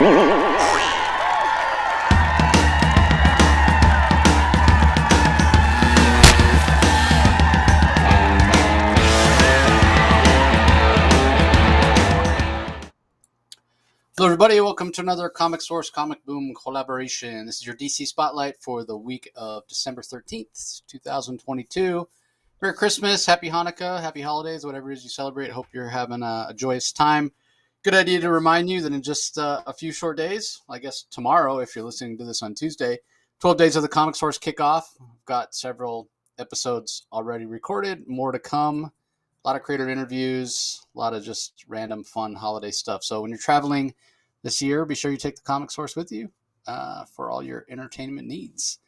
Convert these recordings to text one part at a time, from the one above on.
Hello, everybody. Welcome to another Comic Source Comic Boom collaboration. This is your DC Spotlight for the week of December 13th, 2022. Merry Christmas, Happy Hanukkah, Happy Holidays, whatever it is you celebrate. Hope you're having a joyous time. Good idea to remind you that in just a few short days, I guess tomorrow, if you're listening to this on Tuesday, 12 days of the Comic Source kickoff. We've got several episodes already recorded, more to come. A lot of creator interviews, a lot of just random fun holiday stuff. So when you're traveling this year, be sure you take the Comic Source with you for all your entertainment needs.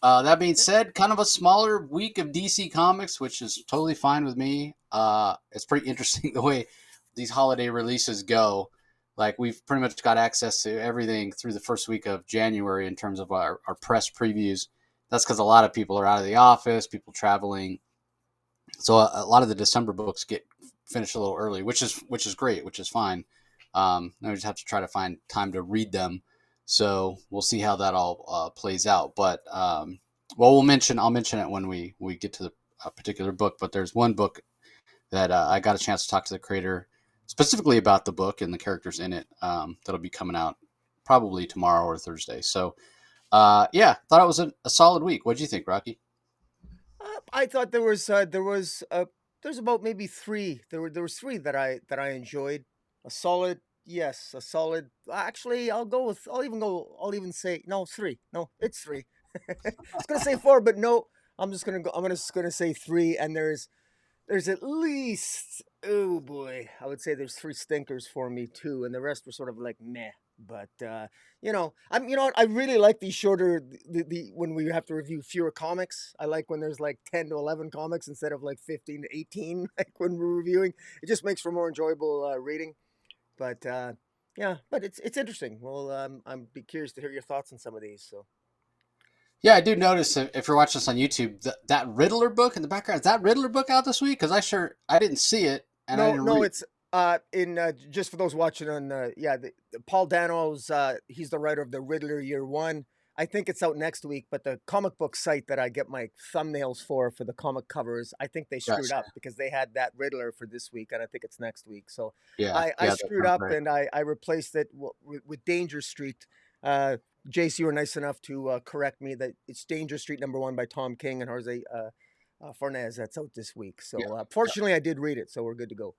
That being said, kind of a smaller week of DC Comics, which is totally fine with me. It's pretty interesting the way these holiday releases go. Like, we've pretty much got access to everything through the first week of January in terms of our press previews. That's because a lot of people are out of the office, people traveling. So a lot of the December books get finished a little early, which is great, which is fine. Now we just have to try to find time to read them. So we'll see how that all plays out. But I'll mention it when we get to the particular book. But there's one book that I got a chance to talk to the creator specifically about the book and the characters in it. That'll be coming out probably tomorrow or Thursday. So thought it was a solid week. What do you think, Rocky? I thought there's about maybe three. There was three that I enjoyed. A solid, yes, a solid. Actually, I'll even say no, three. No, it's three. I was gonna say four, but no, I'm just gonna say three. And there's at least, oh boy, I would say there's three stinkers for me too, and the rest were sort of like meh. But I really like these shorter the when we have to review fewer comics. I like when there's like 10 to 11 comics instead of like 15 to 18 like when we're reviewing. It just makes for more enjoyable reading. But but it's interesting. Well, I'm be curious to hear your thoughts on some of these. So Yeah, I do notice if you're watching this on YouTube, that Riddler book in the background, is that Riddler book out this week? Because I didn't see it, and I didn't read. It's in just for those watching on the Paul Dano's he's the writer of the Riddler Year One. I think it's out next week, but the comic book site that I get my thumbnails for the comic covers, I think they screwed Gotcha. up because they had that Riddler for this week, and I think it's next week. So Yeah, I that screwed sounds up, right. and I replaced it with Danger Street. Jace, you were nice enough to correct me that it's Danger Street #1 by Tom King and Jose Fornez. That's out this week. So Yeah. fortunately, I did read it, so we're good to go.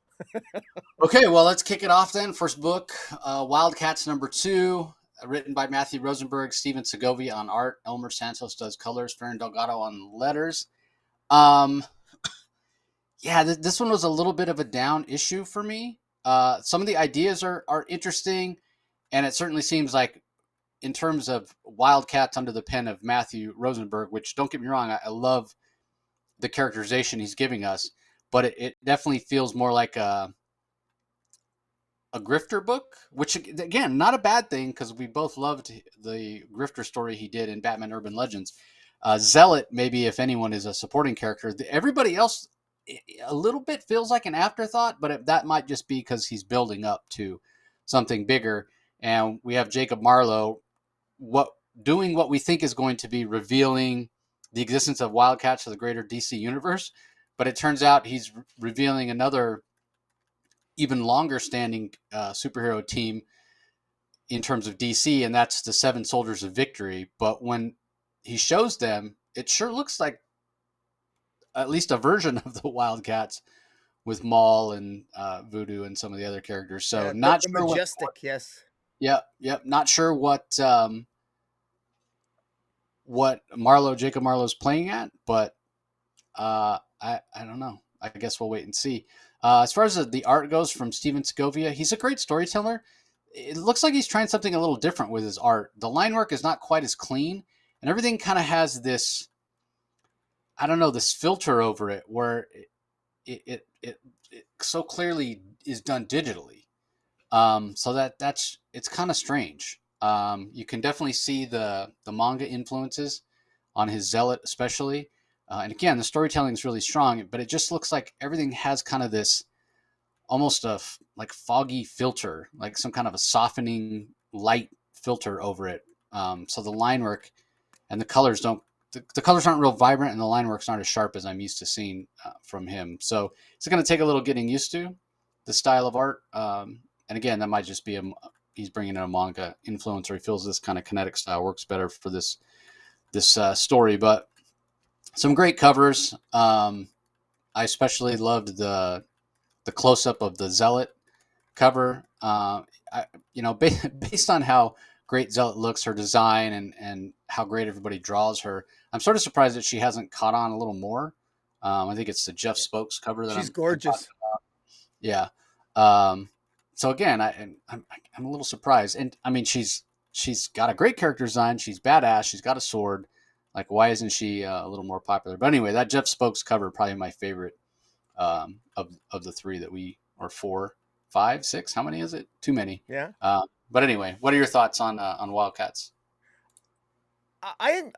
Okay, well, let's kick it off then. First book, Wildcats #2, written by Matthew Rosenberg, Steven Segovia on art, Elmer Santos does colors, Ferran Delgado on letters. This one was a little bit of a down issue for me. Some of the ideas are interesting, and it certainly seems like in terms of Wildcats under the pen of Matthew Rosenberg, which, don't get me wrong, I love the characterization he's giving us, but it definitely feels more like a grifter book, which, again, not a bad thing because we both loved the grifter story he did in Batman Urban Legends. Zealot, maybe, if anyone, is a supporting character. Everybody else a little bit feels like an afterthought, but that might just be because he's building up to something bigger. And we have Jacob Marlowe doing what we think is going to be revealing the existence of Wildcats to the greater DC universe, but it turns out he's revealing another even longer standing superhero team in terms of DC, and that's the Seven Soldiers of Victory. But when he shows them, it sure looks like at least a version of the Wildcats with Maul and Voodoo and some of the other characters. So not the sure Majestic, yes. Yep. Not sure what Jacob Marlowe's playing at, but I don't know. I guess we'll wait and see. As far as the art goes from Steven Segovia, he's a great storyteller. It looks like he's trying something a little different with his art. The line work is not quite as clean, and everything kind of has this, I don't know, this filter over it where it so clearly is done digitally. So it's kind of strange. You can definitely see the manga influences on his Zealot, especially. And again, the storytelling is really strong, but it just looks like everything has kind of this almost like foggy filter, like some kind of a softening light filter over it. So the line work and the colors don't. The colors aren't real vibrant, and the line work's not as sharp as I'm used to seeing from him. So it's going to take a little getting used to the style of art. And again, that might just be he's bringing in a manga influence, or he feels this kind of kinetic style works better for this story. But some great covers. I especially loved the close up of the Zealot cover. Based on how great Zealot looks, her design, and how great everybody draws her, I'm sort of surprised that she hasn't caught on a little more. I think it's the Jeff Spokes cover that She's I'm talking gorgeous. about. Yeah. So again, I'm a little surprised, and I mean she's got a great character design. She's badass. She's got a sword. Like, why isn't she a little more popular? But anyway, that Jeff Spokes cover probably my favorite of the three that or four, five, six. How many is it? Too many. Yeah. But anyway, what are your thoughts on Wildcats? I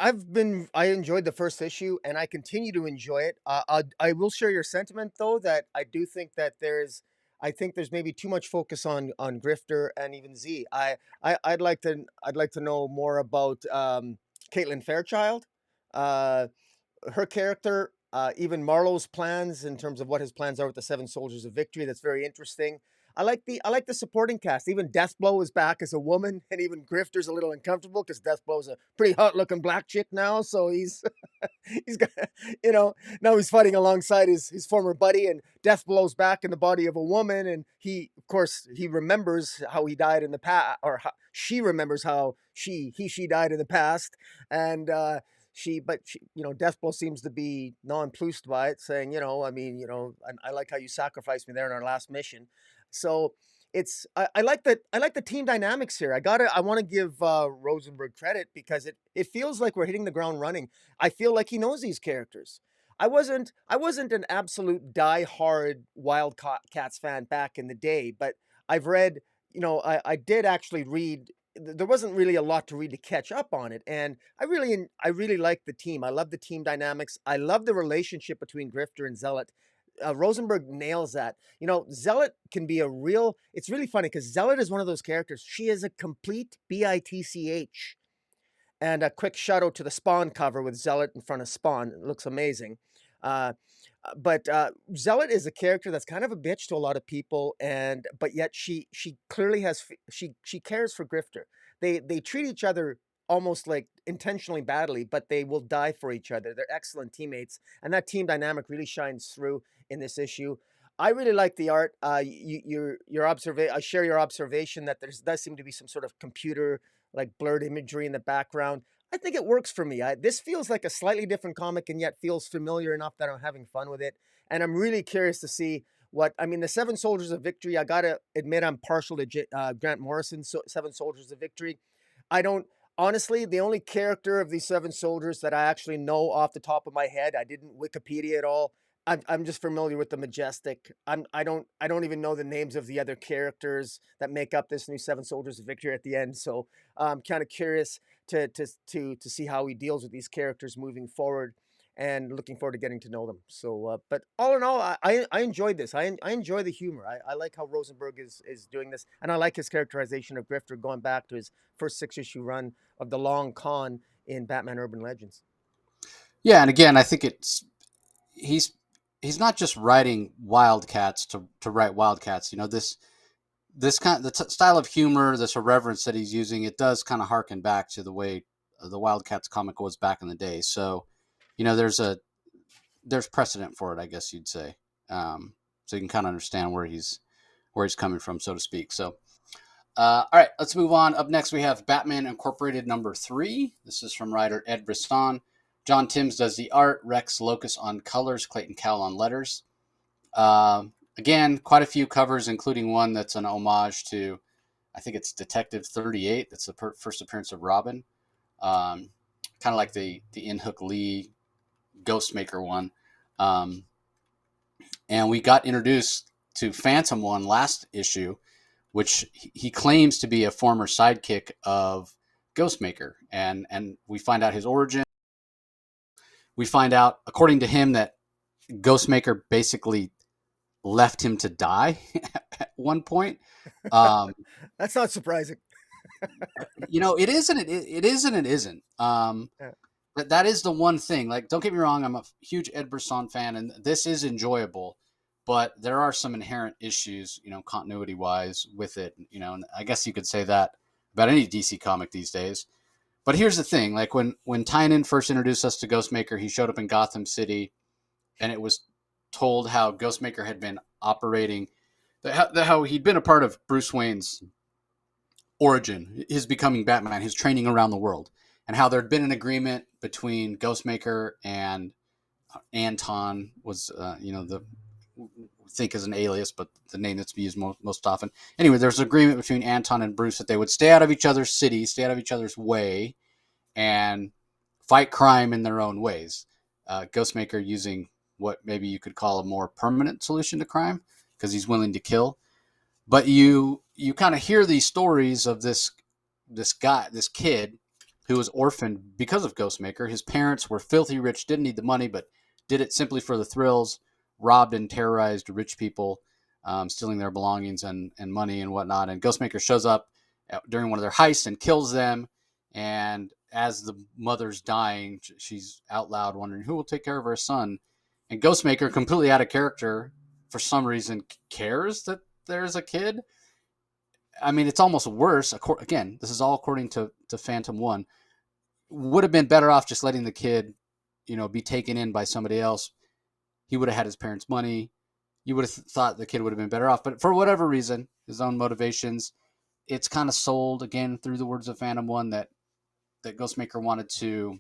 enjoyed the first issue and I continue to enjoy it. I will share your sentiment though that I do think that I think there's maybe too much focus on Grifter and even Z. I'd like to know more about Caitlin Fairchild, uh, her character, even Marlowe's plans in terms of what his plans are with the Seven Soldiers of Victory. That's very interesting. I like the supporting cast. Even Deathblow is back as a woman, and even Grifter's a little uncomfortable because Deathblow's a pretty hot looking black chick now. So he's got now he's fighting alongside his former buddy, and Deathblow's back in the body of a woman, and he of course he remembers how he died in the past, or how she remembers how she died in the past, and Deathblow seems to be nonplussed by it, saying, I mean, I like how you sacrificed me there in our last mission. So I like the team dynamics here. I want to give Rosenberg credit because it feels like we're hitting the ground running. I feel like he knows these characters. I wasn't an absolute die-hard Wildcats fan back in the day, but I've read, I did actually read. There wasn't really a lot to read to catch up on it, and I really like the team. I love the team dynamics. I love the relationship between Grifter and Zealot. Rosenberg nails that. Zealot can be it's really funny because Zealot is one of those characters. She is a complete bitch. And a quick shout out to the Spawn cover with Zealot in front of Spawn. It looks amazing. Uh, but Zealot is a character that's kind of a bitch to a lot of people, but yet she clearly she cares for Grifter. They treat each other almost like intentionally badly, but they will die for each other. They're excellent teammates, and that team dynamic really shines through in this issue. I really like the art. I share your observation that there does seem to be some sort of computer like blurred imagery in the background. I think it works for me. This feels like a slightly different comic and yet feels familiar enough that I'm having fun with it. And I'm really curious to see the Seven Soldiers of Victory. I got to admit, I'm partial to Grant Morrison's Seven Soldiers of Victory. I don't, honestly, the only character of these Seven Soldiers that I actually know off the top of my head, I didn't Wikipedia at all. I'm just familiar with the Majestic. I don't even know the names of the other characters that make up this new Seven Soldiers of Victory at the end. So I'm kind of curious to see how he deals with these characters moving forward, and looking forward to getting to know them. So, but all in all, I enjoyed this. I enjoy the humor. I like how Rosenberg is doing this, and I like his characterization of Grifter going back to his first 6-issue run of the Long Con in Batman Urban Legends. Yeah, and again, I think he's not just writing Wildcats to write Wildcats. This kind of style of humor, this irreverence that he's using, it does kind of harken back to the way the Wildcats comic was back in the day. So, there's precedent for it, I guess you'd say. So you can kind of understand where he's coming from, so to speak. So, all right, let's move on. Up next, we have Batman Incorporated #3. This is from writer Ed Brisson. John Timms does the art, Rex Locus on colors, Clayton Cowell on letters. Again, quite a few covers, including one that's an homage to, I think it's Detective 38. That's the first appearance of Robin. Kind of like the In-Hook Lee Ghostmaker one. And we got introduced to Phantom one last issue, which he claims to be a former sidekick of Ghostmaker. And we find out his origin. We find out, according to him, that Ghostmaker basically left him to die at one point. That's not surprising. It isn't. It is and it isn't. Yeah. But that is the one thing. Like, don't get me wrong, I'm a huge Ed Brisson fan, and this is enjoyable. But there are some inherent issues, continuity wise with it. And I guess you could say that about any DC comic these days. But here's the thing: like when Tynion first introduced us to Ghostmaker, he showed up in Gotham City, and it was told how Ghostmaker had been operating, how he'd been a part of Bruce Wayne's origin, his becoming Batman, his training around the world, and how there'd been an agreement between Ghostmaker and Anton was, the think as an alias, but the name that's used most often. Anyway, there's an agreement between Anton and Bruce that they would stay out of each other's cities, stay out of each other's way, and fight crime in their own ways. Ghostmaker using what maybe you could call a more permanent solution to crime because he's willing to kill. But you kind of hear these stories of this kid who was orphaned because of Ghostmaker. His parents were filthy rich, didn't need the money, but did it simply for the thrills, robbed and terrorized rich people, stealing their belongings and money and whatnot. And Ghostmaker shows up during one of their heists and kills them. And as the mother's dying, she's out loud wondering who will take care of her son. And Ghostmaker, completely out of character, for some reason, cares that there's a kid. I mean, it's almost worse. Again, this is all according to Phantom One. Would have been better off just letting the kid, be taken in by somebody else. He would have had his parents' money. You would have thought the kid would have been better off. But for whatever reason, his own motivations, it's kind of sold again through the words of Phantom One that Ghostmaker wanted to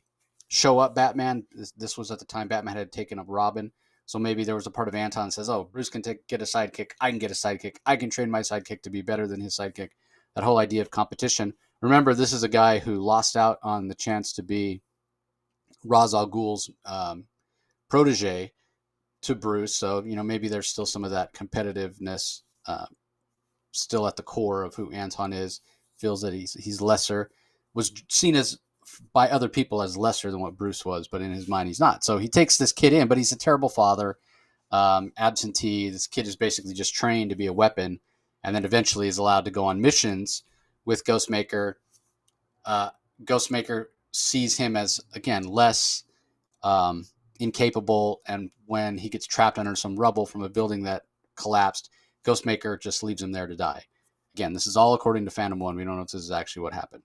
show up Batman. This was at the time Batman had taken up Robin. So maybe there was a part of Anton that says, oh, Bruce can get a sidekick. I can get a sidekick. I can train my sidekick to be better than his sidekick. That whole idea of competition. Remember, this is a guy who lost out on the chance to be Ra's al Ghul's protege to Bruce. So, maybe there's still some of that competitiveness still at the core of who Anton is. Feels that he's lesser. Was seen as by other people as lesser than what Bruce was, but in his mind he's not. So he takes this kid in, but he's a terrible father, absentee. This kid is basically just trained to be a weapon, and then eventually is allowed to go on missions with Ghostmaker. Ghostmaker sees him as, again, less incapable, and when he gets trapped under some rubble from a building that collapsed, Ghostmaker just leaves him there to die. Again, this is all according to Phantom One. We don't know if this is actually what happened.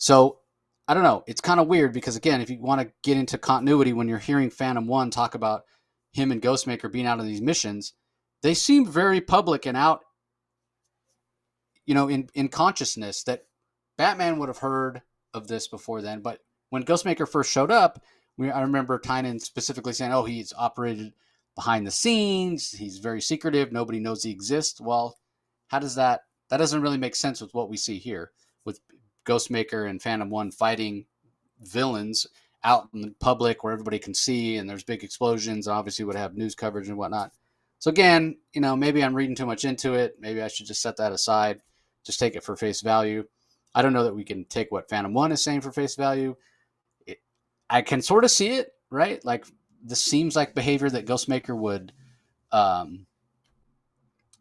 So I don't know. It's kind of weird because, again, if you want to get into continuity, when you're hearing Phantom One talk about him and Ghostmaker being out on these missions, they seem very public and out, in consciousness that Batman would have heard of this before then. But when Ghostmaker first showed up, I remember Tynion specifically saying, oh, he's operated behind the scenes. He's very secretive. Nobody knows he exists. Well, how does that doesn't really make sense with what we see here with Ghostmaker and Phantom One fighting villains out in the public where everybody can see, and there's big explosions. Obviously, would have news coverage and whatnot. So again, maybe I'm reading too much into it. Maybe I should just set that aside, just take it for face value. I don't know that we can take what Phantom One is saying for face value. I can sort of see it, right? Like, this seems like behavior that Ghostmaker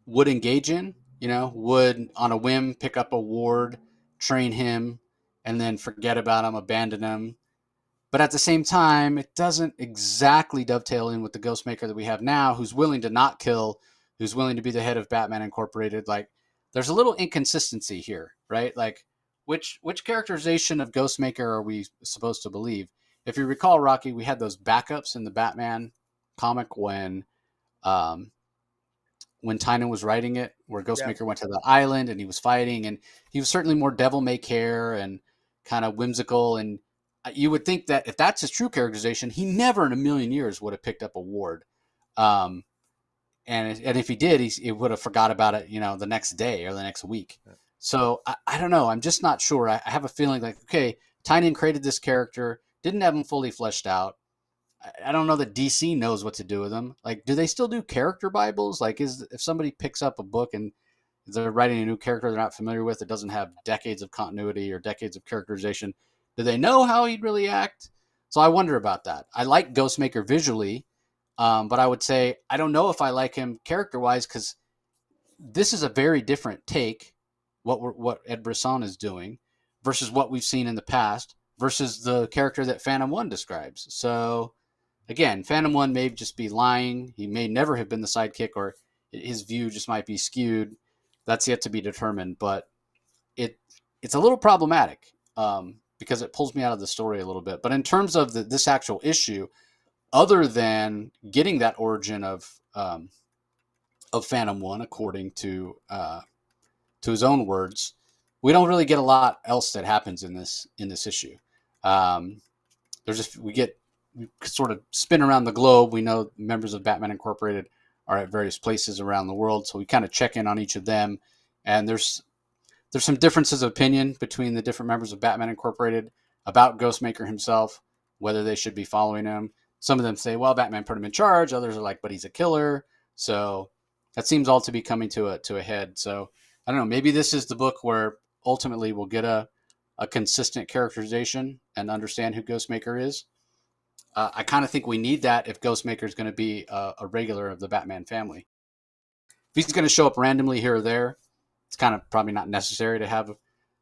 would engage in. Would on a whim pick up a ward, train him, and then forget about him, abandon him. But at the same time, it doesn't exactly dovetail in with the Ghostmaker that we have now, who's willing to not kill, who's willing to be the head of Batman Incorporated. Like, there's a little inconsistency here, right? Like, which characterization of Ghostmaker are we supposed to believe? If you recall, Rocky, we had those backups in the Batman comic when Tynion was writing it, where Yeah. Ghostmaker went to the island and he was fighting, and he was certainly more devil may care and kind of whimsical. And you would think that if that's his true characterization, he never in a million years would have picked up a ward. And if he did, he would have forgot about it, the next day or the next week. So I don't know. I'm just not sure. I have a feeling like, okay, Tynion created this character, didn't have him fully fleshed out. I don't know that DC knows what to do with them. Like, do they still do character Bibles? Like, if somebody picks up a book and they're writing a new character they're not familiar with, that doesn't have decades of continuity or decades of characterization, do they know how he'd really act? So I wonder about that. I like Ghostmaker visually, but I would say I don't know if I like him character-wise, because this is a very different take what Ed Brisson is doing versus what we've seen in the past versus the character that Phantom One describes. So again, Phantom One may just be lying. He may never have been the sidekick, or his view just might be skewed. That's yet to be determined, but it's a little problematic because it pulls me out of the story a little bit. But in terms of this actual issue, other than getting that origin of Phantom One, according to his own words, we don't really get a lot else that happens in this issue. We sort of spin around the globe. We know members of Batman Incorporated are at various places around the world, so we kind of check in on each of them. And there's some differences of opinion between the different members of Batman Incorporated about Ghostmaker himself, whether they should be following him. Some of them say, well, Batman put him in charge. Others are like, but he's a killer. So that seems all to be coming to a head. So I don't know. Maybe this is the book where ultimately we'll get a consistent characterization and understand who Ghostmaker is. I kind of think we need that if Ghostmaker is going to be a regular of the Batman family. If he's going to show up randomly here or there, it's kind of probably not necessary to have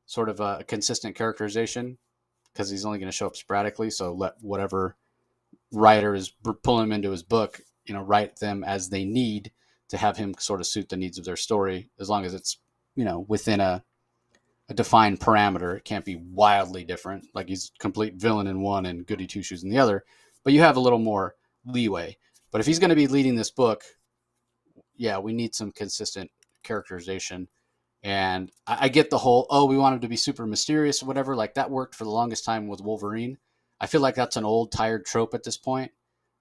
sort of a consistent characterization because he's only going to show up sporadically. So let whatever writer is pulling him into his book, write them as they need to have him sort of suit the needs of their story, as long as it's, within a defined parameter. It can't be wildly different, like he's complete villain in one and goody two shoes in the other, but you have a little more leeway. But if he's going to be leading this book, yeah, we need some consistent characterization. And I get the whole, we want him to be super mysterious or whatever. Like that worked for the longest time with Wolverine. I feel like that's an old, tired trope at this point.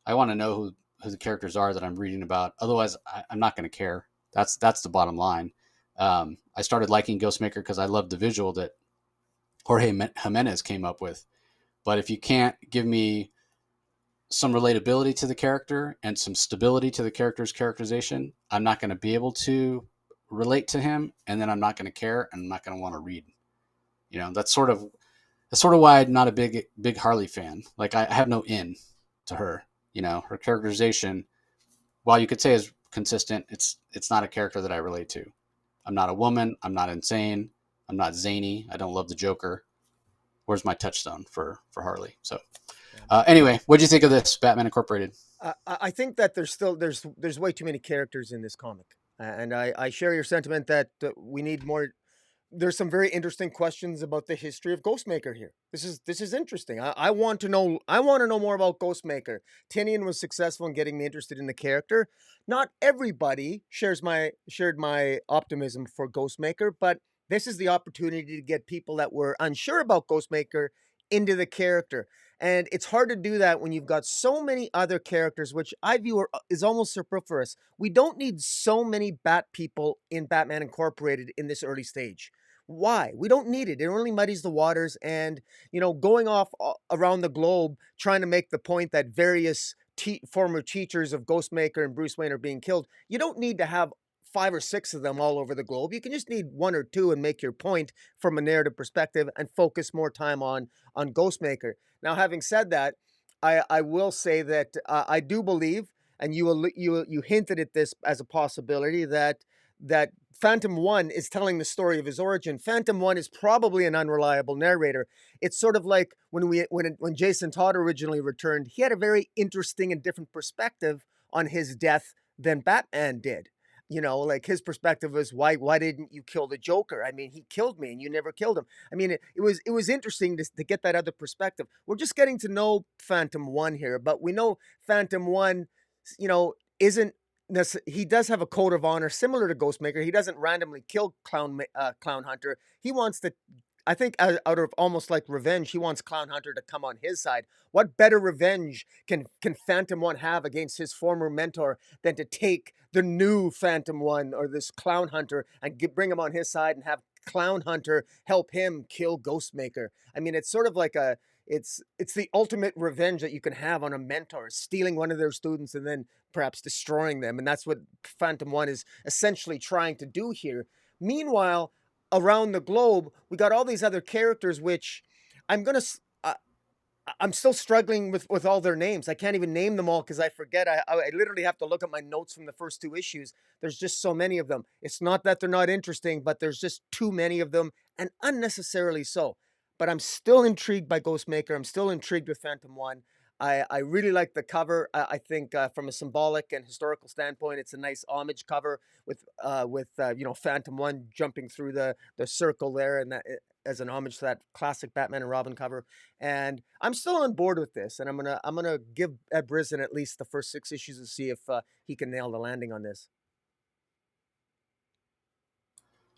I want to know who the characters are that I'm reading about. Otherwise, I'm not going to care. That's the bottom line. I started liking Ghostmaker because I loved the visual that Jorge Jimenez came up with. But if you can't give me some relatability to the character and some stability to the character's characterization, I'm not going to be able to relate to him, and then I'm not going to care, and I'm not going to want to read. That's sort of why I'm not a big Harley fan. Like I have no in to her. Her characterization, while you could say is consistent, it's not a character that I relate to. I'm not a woman. I'm not insane. I'm not zany. I don't love the Joker. Where's my touchstone for Harley? So anyway, what do you think of this Batman Incorporated? I think that there's way too many characters in this comic, and I share your sentiment that we need more. There's some very interesting questions about the history of Ghostmaker here. This is interesting. I want to know. I want to know more about Ghostmaker. Tinian was successful in getting me interested in the character. Not everybody shared my optimism for Ghostmaker, but this is the opportunity to get people that were unsure about Ghostmaker into the character. And it's hard to do that when you've got so many other characters, which I view is almost superfluous. We don't need so many Bat people in Batman Incorporated in this early stage. Why? We don't need it. It only muddies the waters. And, going off around the globe, trying to make the point that various former teachers of Ghostmaker and Bruce Wayne are being killed. You don't need to have 5 or 6 of them all over the globe. You can just need 1 or 2 and make your point from a narrative perspective and focus more time on Ghostmaker. Now, having said that, I will say that I do believe, and you hinted at this as a possibility, that Phantom One is telling the story of his origin. Phantom One is probably an unreliable narrator. It's sort of like when Jason Todd originally returned, he had a very interesting and different perspective on his death than Batman did. Like his perspective was, why didn't you kill the Joker? I mean, he killed me and you never killed him. I mean, it was interesting to get that other perspective. We're just getting to know Phantom One here, but we know Phantom One, isn't he does have a code of honor similar to Ghostmaker. He doesn't randomly kill Clown Hunter. He wants to, I think, out of almost like revenge, he wants Clown Hunter to come on his side. What better revenge can Phantom One have against his former mentor than to take the new Phantom One or this Clown Hunter and bring him on his side and have Clown Hunter help him kill Ghostmaker? I mean, it's sort of like it's the ultimate revenge that you can have on a mentor, stealing one of their students and then perhaps destroying them. And that's what Phantom One is essentially trying to do here. Meanwhile, around the globe, we got all these other characters, which I'm going to, I'm still struggling with all their names. I can't even name them all because I forget. I literally have to look at my notes from the first two issues. There's just so many of them. It's not that they're not interesting, but there's just too many of them, and unnecessarily so. But I'm still intrigued by Ghostmaker. I'm still intrigued with Phantom One. I really like the cover. I think from a symbolic and historical standpoint, it's a nice homage cover with Phantom One jumping through the circle there, and that as an homage to that classic Batman and Robin cover. And I'm still on board with this, and I'm gonna give Ed Brisson at least the first 6 issues to see if he can nail the landing on this.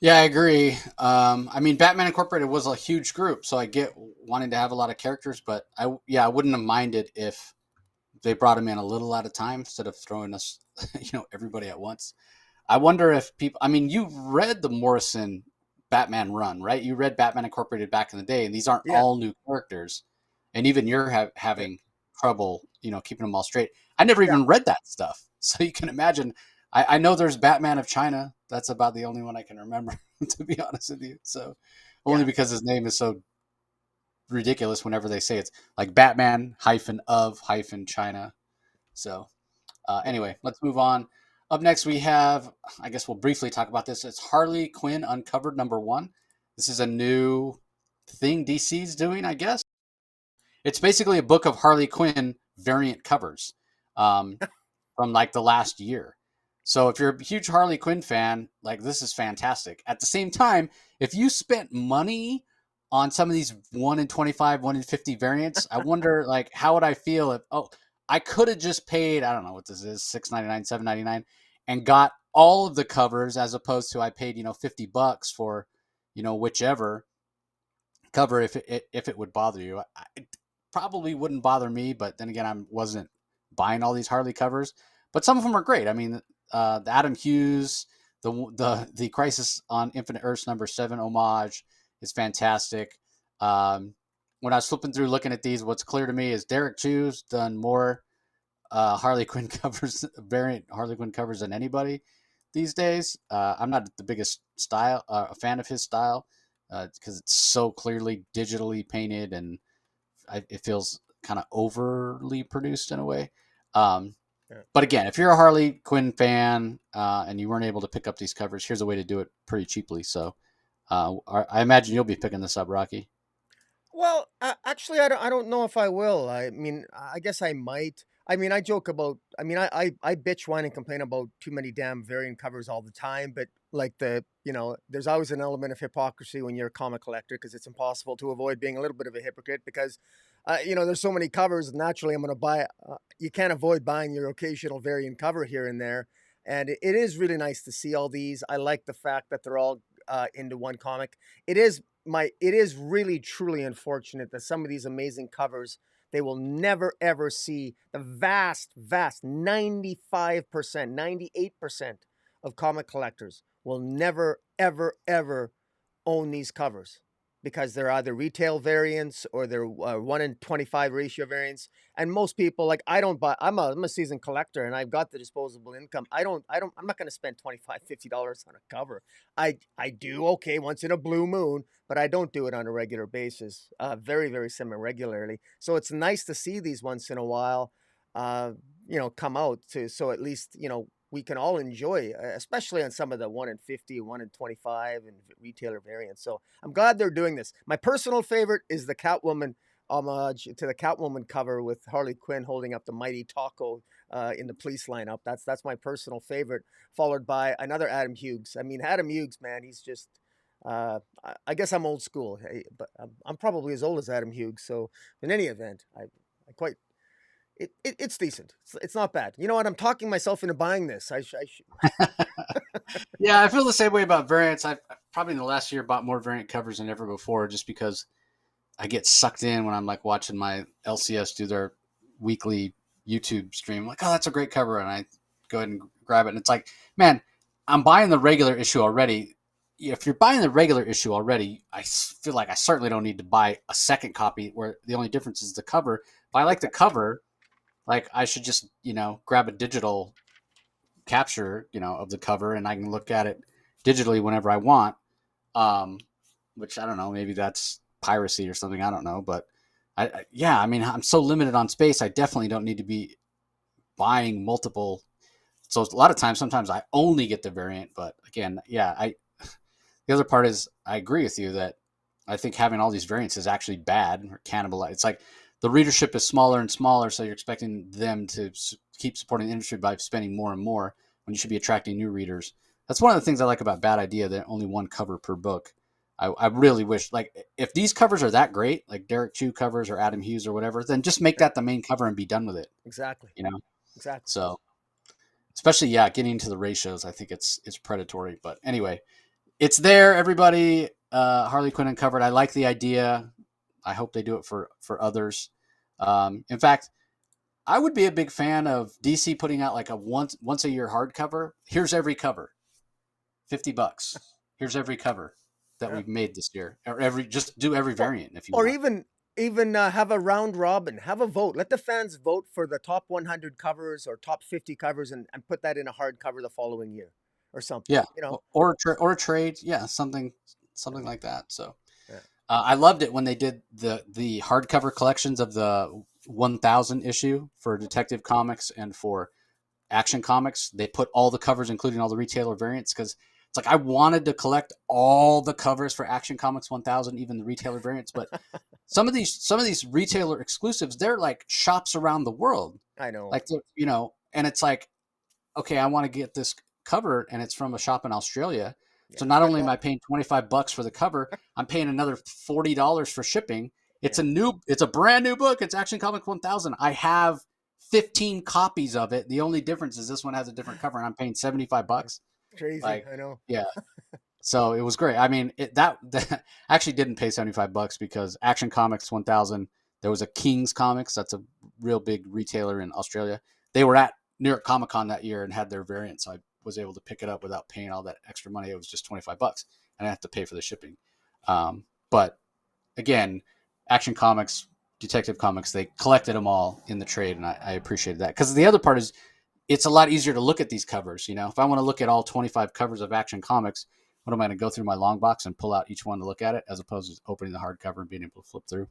Yeah, I agree. I mean, Batman Incorporated was a huge group, so I get wanting to have a lot of characters, but I wouldn't have minded if they brought him in a little at a time instead of throwing us, everybody at once. I wonder if people. I mean, you read the Morrison Batman run, right? You read Batman Incorporated back in the day, and these aren't Yeah, all new characters, and even you're having trouble, keeping them all straight. I never yeah, even read that stuff, so you can imagine. I know there's Batman of China. That's about the only one I can remember, to be honest with you. So only yeah. because his name is so ridiculous whenever they say it's like Batman hyphen of hyphen China. So Yeah. anyway, let's move on. Up next, we have, I guess we'll briefly talk about this. It's Harley Quinn Uncovered #1. This is a new thing DC's doing, I guess. It's basically a book of Harley Quinn variant covers um, from like the last year. So if you're a huge Harley Quinn fan, like this is fantastic. At the same time, if you spent money on some of these 1 in 25, 1 in 50 variants, I wonder like how would I feel if I could have just paid, I don't know what this is, $6.99, $7.99 and got all of the covers as opposed to I paid, $50 for, whichever cover if it would bother you. It probably wouldn't bother me, but then again, I wasn't buying all these Harley covers. But some of them are great. I mean, the Adam Hughes, the Crisis on Infinite Earths #7 homage is fantastic. When I was flipping through looking at these, what's clear to me is Derek Chew's done more Harley Quinn covers, variant Harley Quinn covers than anybody these days. I'm not the biggest a fan of his style because it's so clearly digitally painted and it feels kind of overly produced in a way. Um, Yeah. but again, if you're a Harley Quinn fan and you weren't able to pick up these covers, here's a way to do it pretty cheaply. So I imagine you'll be picking this up, Rocky. Well, actually, I don't know if I will. I mean, I guess I might. I mean, I joke about. I mean, I bitch, whine, and complain about too many damn variant covers all the time. But like there's always an element of hypocrisy when you're a comic collector because it's impossible to avoid being a little bit of a hypocrite because, there's so many covers. Naturally, I'm going to buy. You can't avoid buying your occasional variant cover here and there, and it is really nice to see all these. I like the fact that they're all into one comic. It is really truly unfortunate that some of these amazing covers they will never ever see. The vast 95%, 98% of comic collectors will never ever own these covers because they're either retail variants or they're 1 in 25 ratio variants. And most people, like, I don't buy. I'm a seasoned collector and I've got the disposable income. I'm not going to spend $25, $50 on a cover. I do, okay, once in a blue moon, but I don't do it on a regular basis, very very semi regularly. So it's nice to see these once in a while, come out to, so at least we can all enjoy, especially on some of the 1 in 50, 1 in 25, and retailer variants. So I'm glad they're doing this. My personal favorite is the Catwoman homage to the Catwoman cover with Harley Quinn holding up the mighty taco in the police lineup. That's my personal favorite, followed by another Adam Hughes. I mean, Adam Hughes, man, he's just. I guess I'm old school, but I'm probably as old as Adam Hughes. So in any event, I quite it's decent. It's not bad. You know what? I'm talking myself into buying this. I should. Yeah, I feel the same way about variants. I've probably in the last year bought more variant covers than ever before, just because I get sucked in when I'm like watching my LCS do their weekly YouTube stream. Like, oh, that's a great cover, and I go ahead and grab it. And it's like, man, I'm buying the regular issue already. If you're buying the regular issue already, I feel like I certainly don't need to buy a second copy. Where the only difference is the cover. If I like the cover, like I should just grab a digital capture of the cover, and I can look at it digitally whenever I want. Um, which I don't know, maybe that's piracy or something. I don't know, but I mean, I'm so limited on space. I definitely don't need to be buying multiple. So a lot of times, sometimes I only get the variant. But again, the other part is I agree with you that I think having all these variants is actually bad or cannibalize. It's like the readership is smaller and smaller, so you're expecting them to keep supporting the industry by spending more and more when you should be attracting new readers. That's one of the things I like about Bad Idea, that only one cover per book. I really wish, like, if these covers are that great, like Derek Chew covers or Adam Hughes or whatever, then just make that the main cover and be done with it. Exactly. You know, Exactly. so especially getting into the ratios, I think it's predatory. But anyway, it's there, everybody. Harley Quinn uncovered. I like the idea. I hope they do it for others. In fact, I would be a big fan of DC putting out like a once a year hardcover. Here's every cover, $50. Here's every cover that Yeah. we've made this year, or just do every Or, variant if you or want. even have a round robin, have a vote. Let the fans vote for the top 100 covers or top 50 covers, and put that in a hardcover the following year, or something. Yeah, You know. or a trade. Yeah, something Yeah. like that. So Yeah. I loved it when they did the hardcover collections of the 1000 issue for Detective Comics and for Action Comics. They put all the covers, including all the retailer variants, because it's like I wanted to collect all the covers for Action Comics 1000, even the retailer variants. But some of these retailer exclusives, they're like shops around the world, I know. like and it's like, okay, I want to get this cover, and it's from a shop in Australia. Yeah. So not Good only am luck. I paying $25 for the cover, I'm paying another $40 for shipping. Yeah. It's a brand new book. It's Action Comics 1000. I have 15 copies of it. The only difference is this one has a different cover, and I'm paying $75. Crazy. Like, I know. yeah. So it was great. I mean, that I actually didn't pay $75 because Action Comics 1000. There was a King's Comics. That's a real big retailer in Australia. They were at New York Comic Con that year and had their variant, so I was able to pick it up without paying all that extra money. It was just $25, and I have to pay for the shipping. But again, Action Comics, Detective Comics, they collected them all in the trade, and I appreciated that, because the other part is it's a lot easier to look at these covers. If I want to look at all 25 covers of Action Comics, what am I going to go through my long box and pull out each one to look at it, as opposed to opening the hardcover and being able to flip through?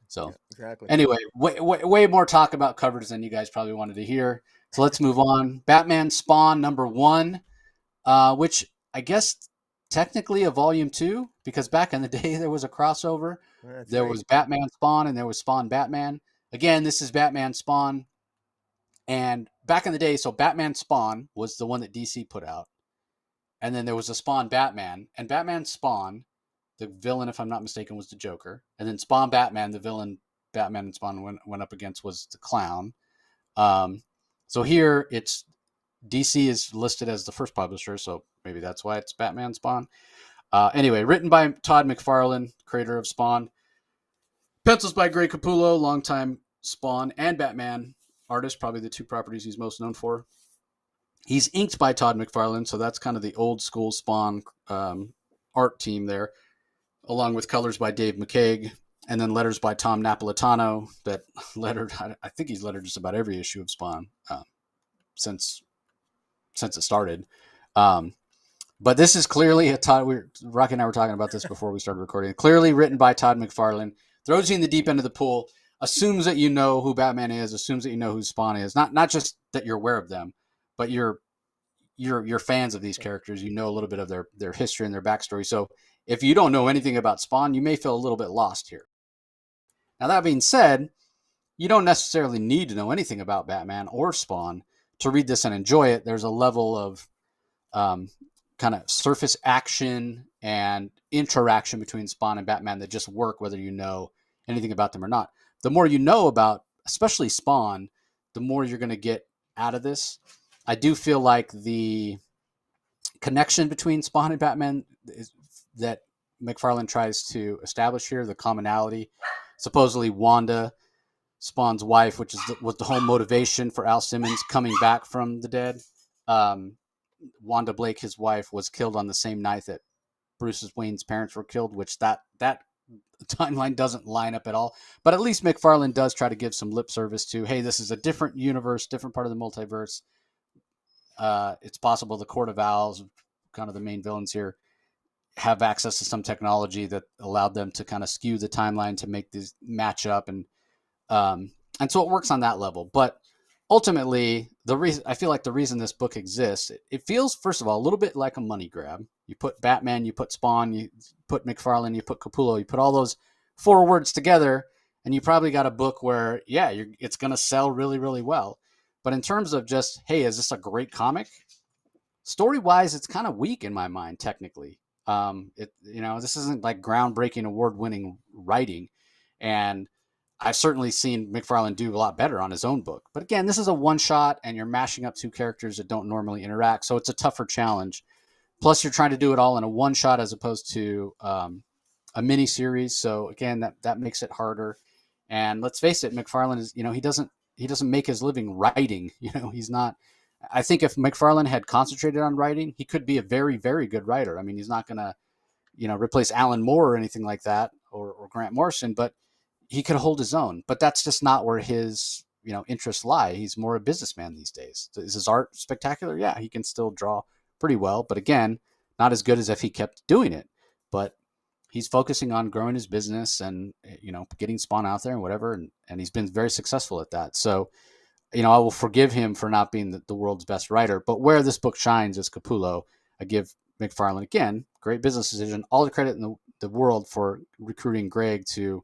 So Yeah. Exactly. anyway, way more talk about covers than you guys probably wanted to hear. So let's move on. Batman Spawn #1, which I guess technically a volume 2, because back in the day there was a crossover. That's There right. was Batman Spawn and there was Spawn Batman. Again, this is Batman Spawn. And back in the day, so Batman Spawn was the one that DC put out. And then there was a Spawn Batman. And Batman Spawn, the villain, if I'm not mistaken, was the Joker. And then Spawn Batman, the villain Batman and Spawn went up against, was the Clown. So here it's DC is listed as the first publisher, so maybe that's why it's Batman Spawn. Anyway, written by Todd McFarlane, creator of Spawn. Pencils by Greg Capullo, longtime Spawn and Batman artist, probably the two properties he's most known for. He's inked by Todd McFarlane, so that's kind of the old school Spawn art team there, along with colors by Dave McCaig, and then letters by Tom Napolitano that lettered, I think he's lettered just about every issue of Spawn since it started. But this is clearly a Todd. Rocky and I were talking about this before we started recording. Clearly written by Todd McFarlane. Throws you in the deep end of the pool. Assumes that you know who Batman is. Assumes that you know who Spawn is. Not just that you're aware of them, but you're fans of these characters. You know a little bit of their history and their backstory. So if you don't know anything about Spawn, you may feel a little bit lost here. Now that being said, you don't necessarily need to know anything about Batman or Spawn to read this and enjoy it. There's a level of kind of surface action and interaction between Spawn and Batman that just work whether you know anything about them or not. The more you know about, especially Spawn, the more you're going to get out of this. I do feel like the connection between Spawn and Batman that McFarlane tries to establish here, the commonality, supposedly Wanda, Spawn's wife, which was the whole motivation for Al Simmons coming back from the dead. Wanda Blake, his wife, was killed on the same night that Bruce Wayne's parents were killed, which that timeline doesn't line up at all. But at least McFarlane does try to give some lip service to, hey, this is a different universe, different part of the multiverse. It's possible the Court of Owls, kind of the main villains here, have access to some technology that allowed them to kind of skew the timeline to make these match up, um, and so it works on that level. But ultimately, the reason I feel like the reason this book exists, it feels, first of all, a little bit like a money grab. You put Batman, you put Spawn, you put McFarlane, you put Capullo, you put all those four words together, and you probably got a book where, yeah, it's going to sell really, really well. But in terms of just, hey, is this a great comic? Story wise, it's kind of weak in my mind, technically. This isn't like groundbreaking, award winning writing. And I've certainly seen McFarlane do a lot better on his own book. But again, this is a one shot and you're mashing up two characters that don't normally interact. So it's a tougher challenge. Plus, you're trying to do it all in a one shot as opposed to a mini series. So again, that makes it harder. And let's face it, McFarlane is, he doesn't make his living writing. He's not. I think if McFarlane had concentrated on writing, he could be a very, very good writer. I mean, he's not going to, replace Alan Moore or anything like that, or Grant Morrison, but he could hold his own. But that's just not where his, interests lie. He's more a businessman these days. Is his art spectacular? Yeah, he can still draw pretty well, but again, not as good as if he kept doing it. But he's focusing on growing his business and, getting Spawn out there and whatever, and he's been very successful at that. So, I will forgive him for not being the world's best writer. But where this book shines is Capullo. I give McFarlane, again, great business decision, all the credit in the world for recruiting Greg to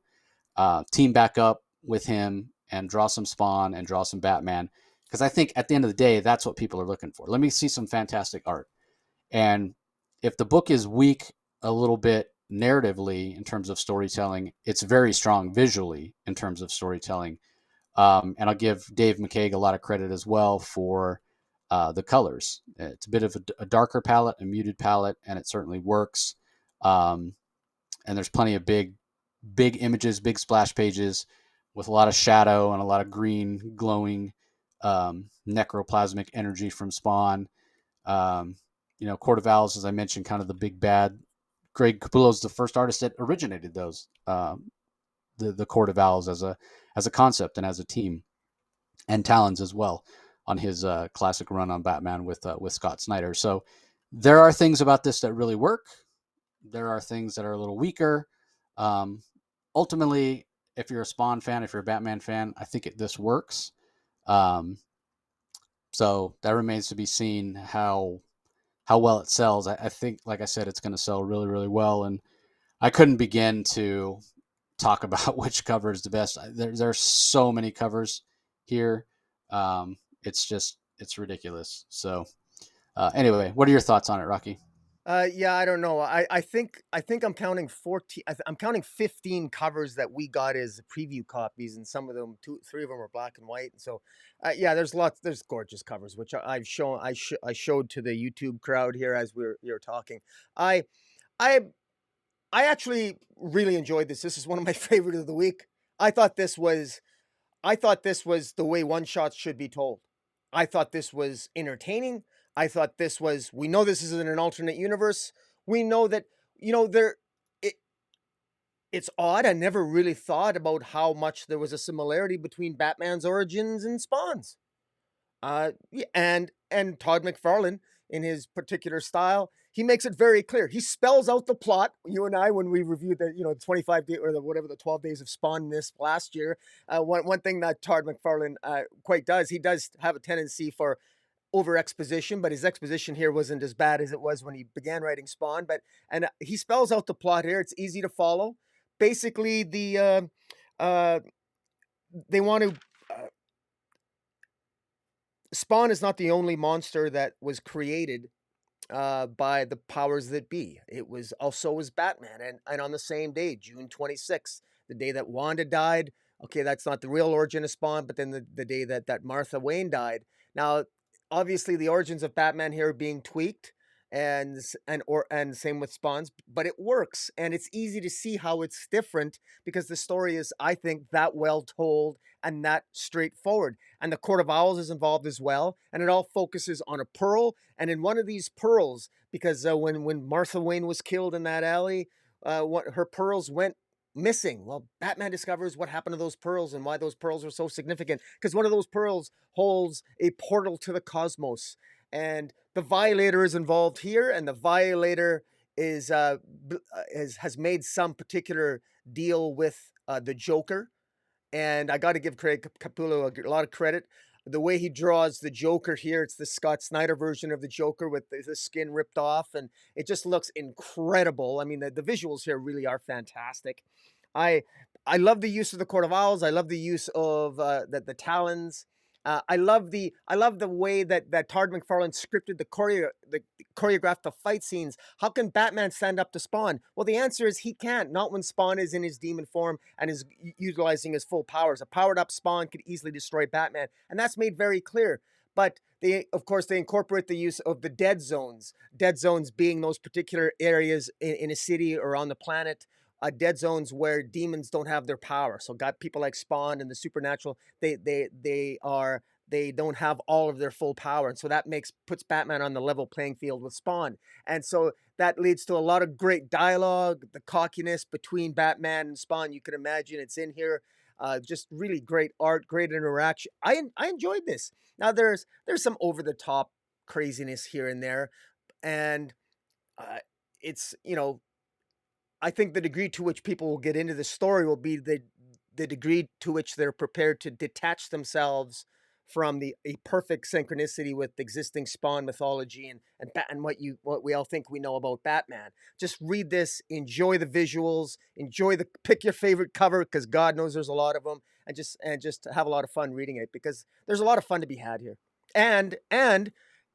team back up with him and draw some Spawn and draw some Batman. Because I think at the end of the day, that's what people are looking for. Let me see some fantastic art. And if the book is weak a little bit narratively in terms of storytelling, it's very strong visually in terms of storytelling. And I'll give Dave McCaig a lot of credit as well for the colors. It's a bit of a darker palette, a muted palette, and it certainly works. And there's plenty of big images, big splash pages with a lot of shadow and a lot of green glowing necroplasmic energy from Spawn. Court of Owls, as I mentioned, kind of the big bad. Greg Capullo's the first artist that originated those. The Court of Owls as a concept and as a team, and Talons as well on his classic run on Batman with Scott Snyder. So there are things about this that really work. There are things that are a little weaker. Ultimately, if you're a Spawn fan, if you're a Batman fan, I think this works. So that remains to be seen how well it sells. I think, like I said, it's going to sell really, really well. And I couldn't begin to talk about which cover is the best. There are so many covers here. It's ridiculous. So anyway, what are your thoughts on it, Rocky? Yeah, I don't know. I think I'm counting 14. I'm counting 15 covers that we got as preview copies, and some of them, three of them are black and white. And so, yeah, there's lots. There's gorgeous covers, which I've shown. I showed to the YouTube crowd here as you're talking. I I I actually really enjoyed this. This is one of my favorite of the week. I thought this was I thought this was the way one shots should be told. I thought this was entertaining. I thought this was, we know this is in an alternate universe. We know that, there, it, it's odd. I never really thought about how much there was a similarity between Batman's origins and Spawn's. Yeah, and Todd McFarlane, in his particular style, he makes it very clear. He spells out the plot. You and I, when we reviewed the 25 day or the 12 days of Spawn this last year, one thing that Todd McFarlane quite does, he does have a tendency for over exposition, but his exposition here wasn't as bad as it was when he began writing Spawn. And he spells out the plot here. It's easy to follow. Basically, they want to. Spawn is not the only monster that was created by the powers that be. It was also was Batman, and on the same day, June 26th, the day that Wanda died. Okay, that's not the real origin of Spawn, but then the day that Martha Wayne died. Now, obviously, the origins of Batman here are being tweaked, and same with Spawn's, but it works, and it's easy to see how it's different because the story is, I think, that well told and that straightforward. And the Court of Owls is involved as well, and it all focuses on a pearl. And in one of these pearls, because when Martha Wayne was killed in that alley, her pearls went missing. Well, Batman discovers what happened to those pearls and why those pearls are so significant. Because one of those pearls holds a portal to the cosmos, and the Violator is involved here, and the Violator has made some particular deal with the Joker, and I got to give Craig Capullo a lot of credit. The way he draws the Joker here, it's the Scott Snyder version of the Joker with the skin ripped off, and it just looks incredible. I mean, the visuals here really are fantastic. I I love the use of the Court of Owls. I love the use of the Talons. I love the way that Todd McFarlane scripted the choreographed the fight scenes. How can Batman stand up to Spawn? Well, the answer is he can't. Not when Spawn is in his demon form and is utilizing his full powers. A powered up Spawn could easily destroy Batman, and that's made very clear. But of course, they incorporate the use of the dead zones. Dead zones being those particular areas in a city or on the planet, dead zones where demons don't have their power. So got people like Spawn and the supernatural. They don't have all of their full power, and so that puts Batman on the level playing field with Spawn. And so that leads to a lot of great dialogue, the cockiness between Batman and Spawn. You can imagine it's in here. Just really great art, great interaction. I enjoyed this. Now there's some over the top craziness here and there, and it's I think the degree to which people will get into the story will be the degree to which they're prepared to detach themselves from a perfect synchronicity with existing Spawn mythology and what we all think we know about Batman. Just read this, enjoy the visuals, pick your favorite cover, because God knows there's a lot of them, and just have a lot of fun reading it, because there's a lot of fun to be had here. And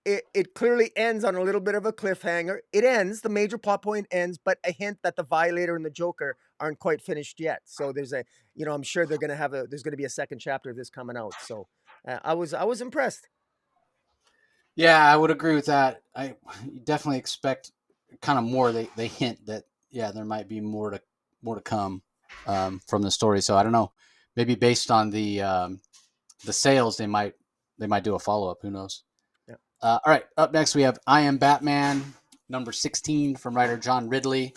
it clearly ends on a little bit of a cliffhanger. The major plot point ends, but a hint that the Violator and the Joker aren't quite finished yet. So I'm sure there's going to be a second chapter of this coming out. So I was impressed. Yeah, I would agree with that. I definitely expect kind of more. They hint that there might be more to come from the story. So I don't know. Maybe based on the sales, they might do a follow up. Who knows? Yeah. All right. Up next, we have I Am Batman, number 16 from writer John Ridley.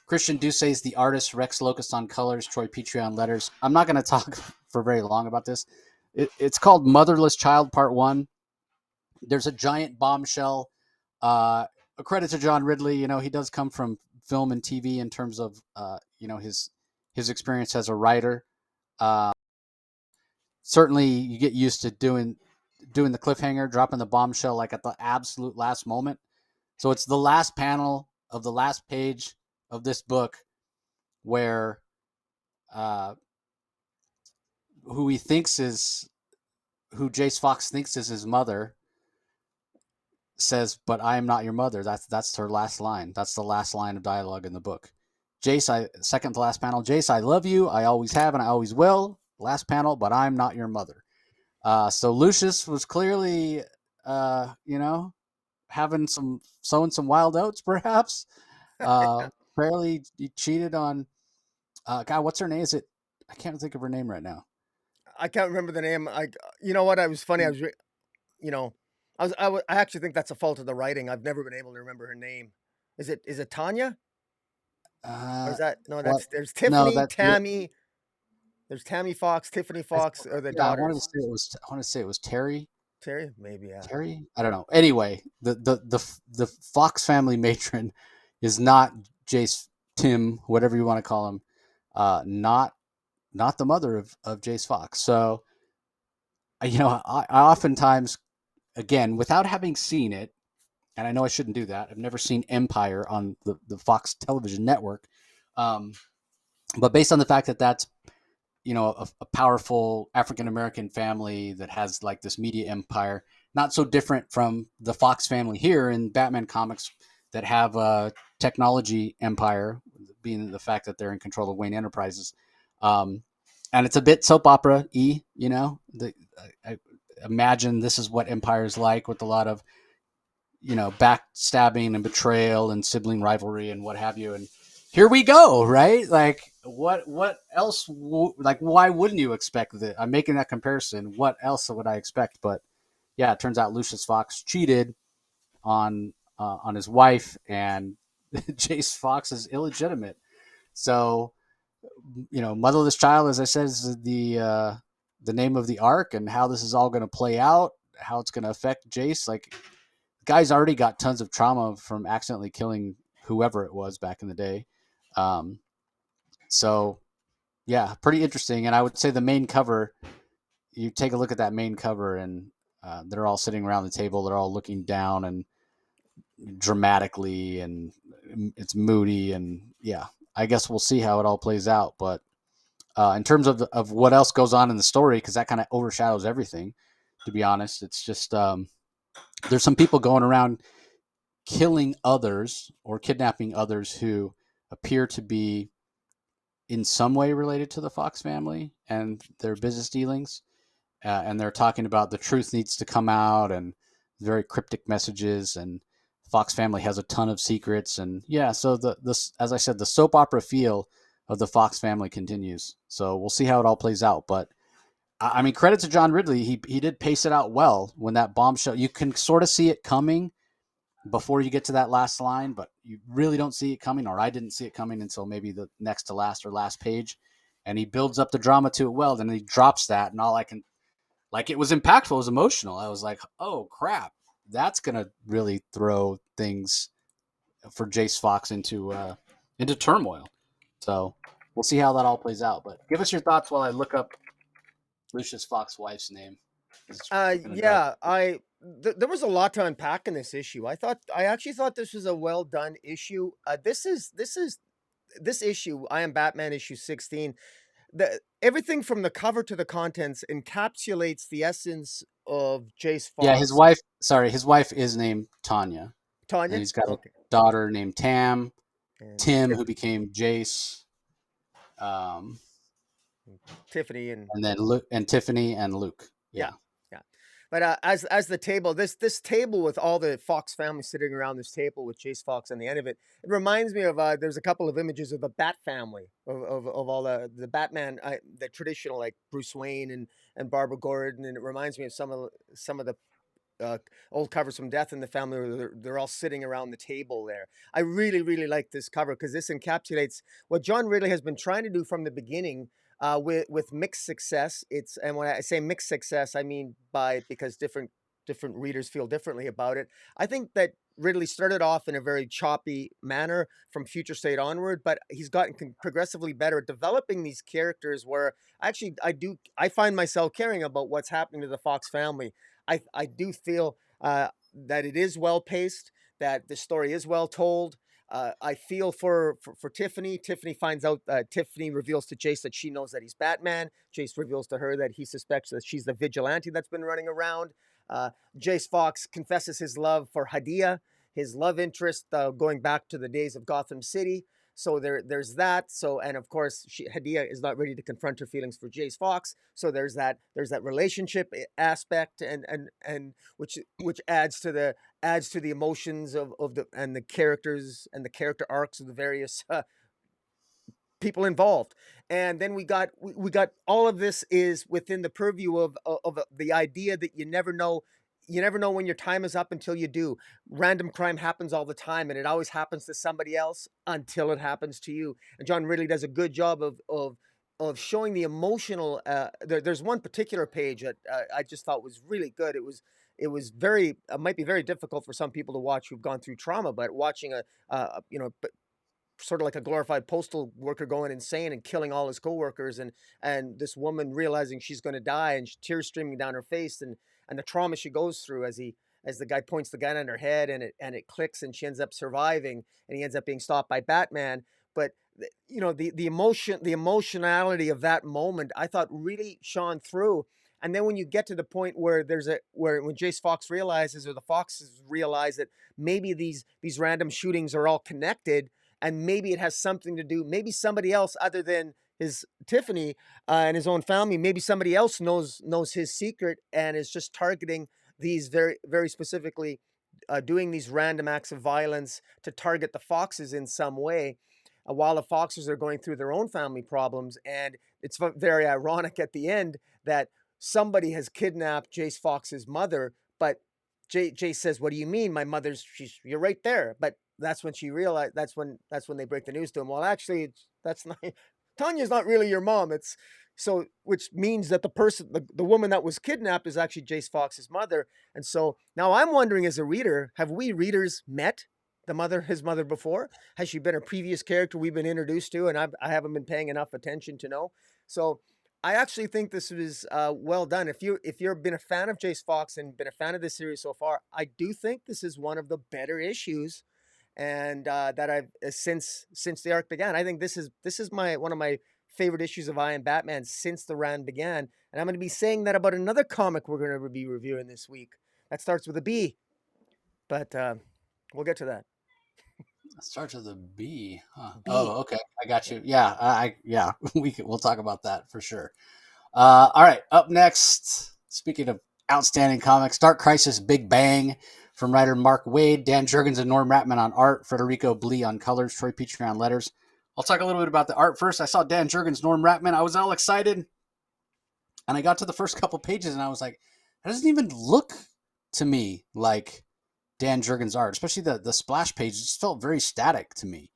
Christian Duce is the artist. Rex Locust on colors. Troy Petrie on letters. I'm not going to talk for very long about this. It's called Motherless Child Part 1. There's a giant bombshell. A credit to John Ridley. He does come from film and TV in terms of his experience as a writer. Certainly, you get used to doing the cliffhanger, dropping the bombshell like at the absolute last moment. So it's the last panel of the last page of this book where who Jace Fox thinks is his mother says, "But I am not your mother." That's her last line. That's the last line of dialogue in the book. Jace, second to last panel. Jace, I love you. I always have and I always will. Last panel, but I'm not your mother. So Lucius was clearly, sowing some wild oats, perhaps. Apparently, he cheated on. God, what's her name? I can't think of her name right now. I can't remember the name. You know what? I was funny. I actually think that's a fault of the writing. I've never been able to remember her name. Is it Tanya? Or is that no? There's Tiffany, no, Tammy. There's Tammy Fox, Tiffany Fox, or the daughters. I want to say it was Terry. Terry, maybe, yeah. Terry, I don't know. Anyway, the Fox family matron is not Tim, whatever you want to call him. Not the mother of Jace Fox. So, I oftentimes, again, without having seen it, and I know I shouldn't do that. I've never seen Empire on the Fox television network. But based on the fact that that's, a powerful African-American family that has like this media empire, not so different from the Fox family here in Batman comics that have a technology empire, being the fact that they're in control of Wayne Enterprises. And it's a bit soap opera-y, I imagine this is what Empire is like, with a lot of, backstabbing and betrayal and sibling rivalry and what have you. And here we go, right? Like, what else? Why wouldn't you expect that? I'm making that comparison. What else would I expect? But yeah, it turns out Lucius Fox cheated on his wife, and Jace Fox is illegitimate. So, Motherless Child, as I said, is the name of the arc, and how this is all going to play out, how it's going to affect Jace. Like, the guy's already got tons of trauma from accidentally killing whoever it was back in the day. Um, so yeah, pretty interesting. And I would say the main cover, you take a look at that main cover, and they're all sitting around the table. They're all looking down and dramatically, and it's moody. And yeah, I guess we'll see how it all plays out. But in terms of what else goes on in the story, because that kind of overshadows everything, to be honest, it's just there's some people going around killing others or kidnapping others who appear to be in some way related to the Fox family and their business dealings. And they're talking about the truth needs to come out, and very cryptic messages, and Fox family has a ton of secrets. And yeah, so the as I said, the soap opera feel of the Fox family continues. So we'll see how it all plays out. But I mean, credit to John Ridley. He did pace it out well when that bombshell. You can sort of see it coming before you get to that last line, but you really don't see it coming, or I didn't see it coming until maybe the next to last or last page. And he builds up the drama to it well, then he drops that, and all I can, like, it was impactful, it was emotional. I was like, oh crap, that's gonna really throw things for Jace Fox into turmoil. So we'll see how that all plays out. But give us your thoughts while I look up Lucius Fox's wife's name. It's gonna drive. Yeah, there was a lot to unpack in this issue. I actually thought this was a well done issue. This issue, I Am Batman issue 16. Everything from the cover to the contents encapsulates the essence of Jace Yeah, his Fox. wife. Sorry, his wife is named Tanya, and Tanya, he's got a okay, daughter named Tam, and Tim, who became Jace, Tiffany, and and then Luke, and Tiffany, and Luke. yeah, Yeah, yeah. But as the table, this table with all the Fox family sitting around this table with Chase Fox on the end of it, it reminds me of there's a couple of images of the Bat family of all the Batman, the traditional like Bruce Wayne and Barbara Gordon, and it reminds me of some of the uh, old covers from Death in the Family where they're all sitting around the table there. I really, really like this cover because this encapsulates what John Ridley has been trying to do from the beginning with mixed success. It's and when I say mixed success, I mean by because different readers feel differently about it. I think that Ridley started off in a very choppy manner from Future State onward, but he's gotten progressively better at developing these characters where actually I find myself caring about what's happening to the Fox family. I do feel that it is well paced, that the story is well told. I feel for Tiffany. Tiffany finds out. Tiffany reveals to Chase that she knows that he's Batman. Chase reveals to her that he suspects that she's the vigilante that's been running around. Jace Fox confesses his love for Hadia, his love interest, going back to the days of Gotham City. So there's that. So and of course, Hadia is not ready to confront her feelings for Jace Fox. So there's that relationship aspect, and which adds to the emotions of the and the characters and the character arcs of the various people involved. And then we got all of this is within the purview of the idea that you never know when your time is up until you do. Random crime happens all the time, and it always happens to somebody else until it happens to you. And John Ridley does a good job of showing the emotional. There's one particular page that I just thought was really good. It was very might be very difficult for some people to watch who've gone through trauma, but watching sort of like a glorified postal worker going insane and killing all his coworkers, and this woman realizing she's going to die, and tears streaming down her face, and the trauma she goes through as the guy points the gun at her head, and it clicks, and she ends up surviving, and he ends up being stopped by Batman. But the emotionality of that moment I thought really shone through. And then when you get to the point where when Jace Fox realizes, or the Foxes realize, that maybe these random shootings are all connected, and maybe it has something to do, maybe somebody else other than his Tiffany and his own family, maybe somebody else knows his secret and is just targeting these very very specifically, doing these random acts of violence to target the Foxes in some way, while the Foxes are going through their own family problems. And it's very ironic at the end that somebody has kidnapped Jace Fox's mother, but Jace says, "What do you mean? My mother's you're right there." But that's when she realized. That's when they break the news to him. Well, actually, that's not Tanya's not really your mom. It's so, which means that the woman that was kidnapped is actually Jace Fox's mother. And so now I'm wondering, as a reader, have we readers met his mother before? Has she been a previous character we've been introduced to, and I haven't been paying enough attention to know? So I actually think this was well done. If you've been a fan of Jace Fox and been a fan of this series so far, I do think this is one of the better issues, and that I've since the arc began. I think this is my one of my favorite issues of I Am Batman since the run began, and I'm going to be saying that about another comic we're going to be reviewing this week. That starts with a B, but we'll get to that. It starts with a B. Huh. B. Oh, okay. I got you. Yeah, yeah. We'll talk about that for sure. All right. Up next, speaking of outstanding comics, Dark Crisis Big Bang from writer Mark Waid, Dan Jurgens and Norm Ratman on art, Federico Blee on colors, Troy Petrie on letters. I'll talk a little bit about the art first. I saw Dan Jurgens, Norm Ratman. I was all excited. And I got to the first couple pages and I was like, that doesn't even look to me like Dan Jurgens' art, especially the splash page. It just felt very static to me.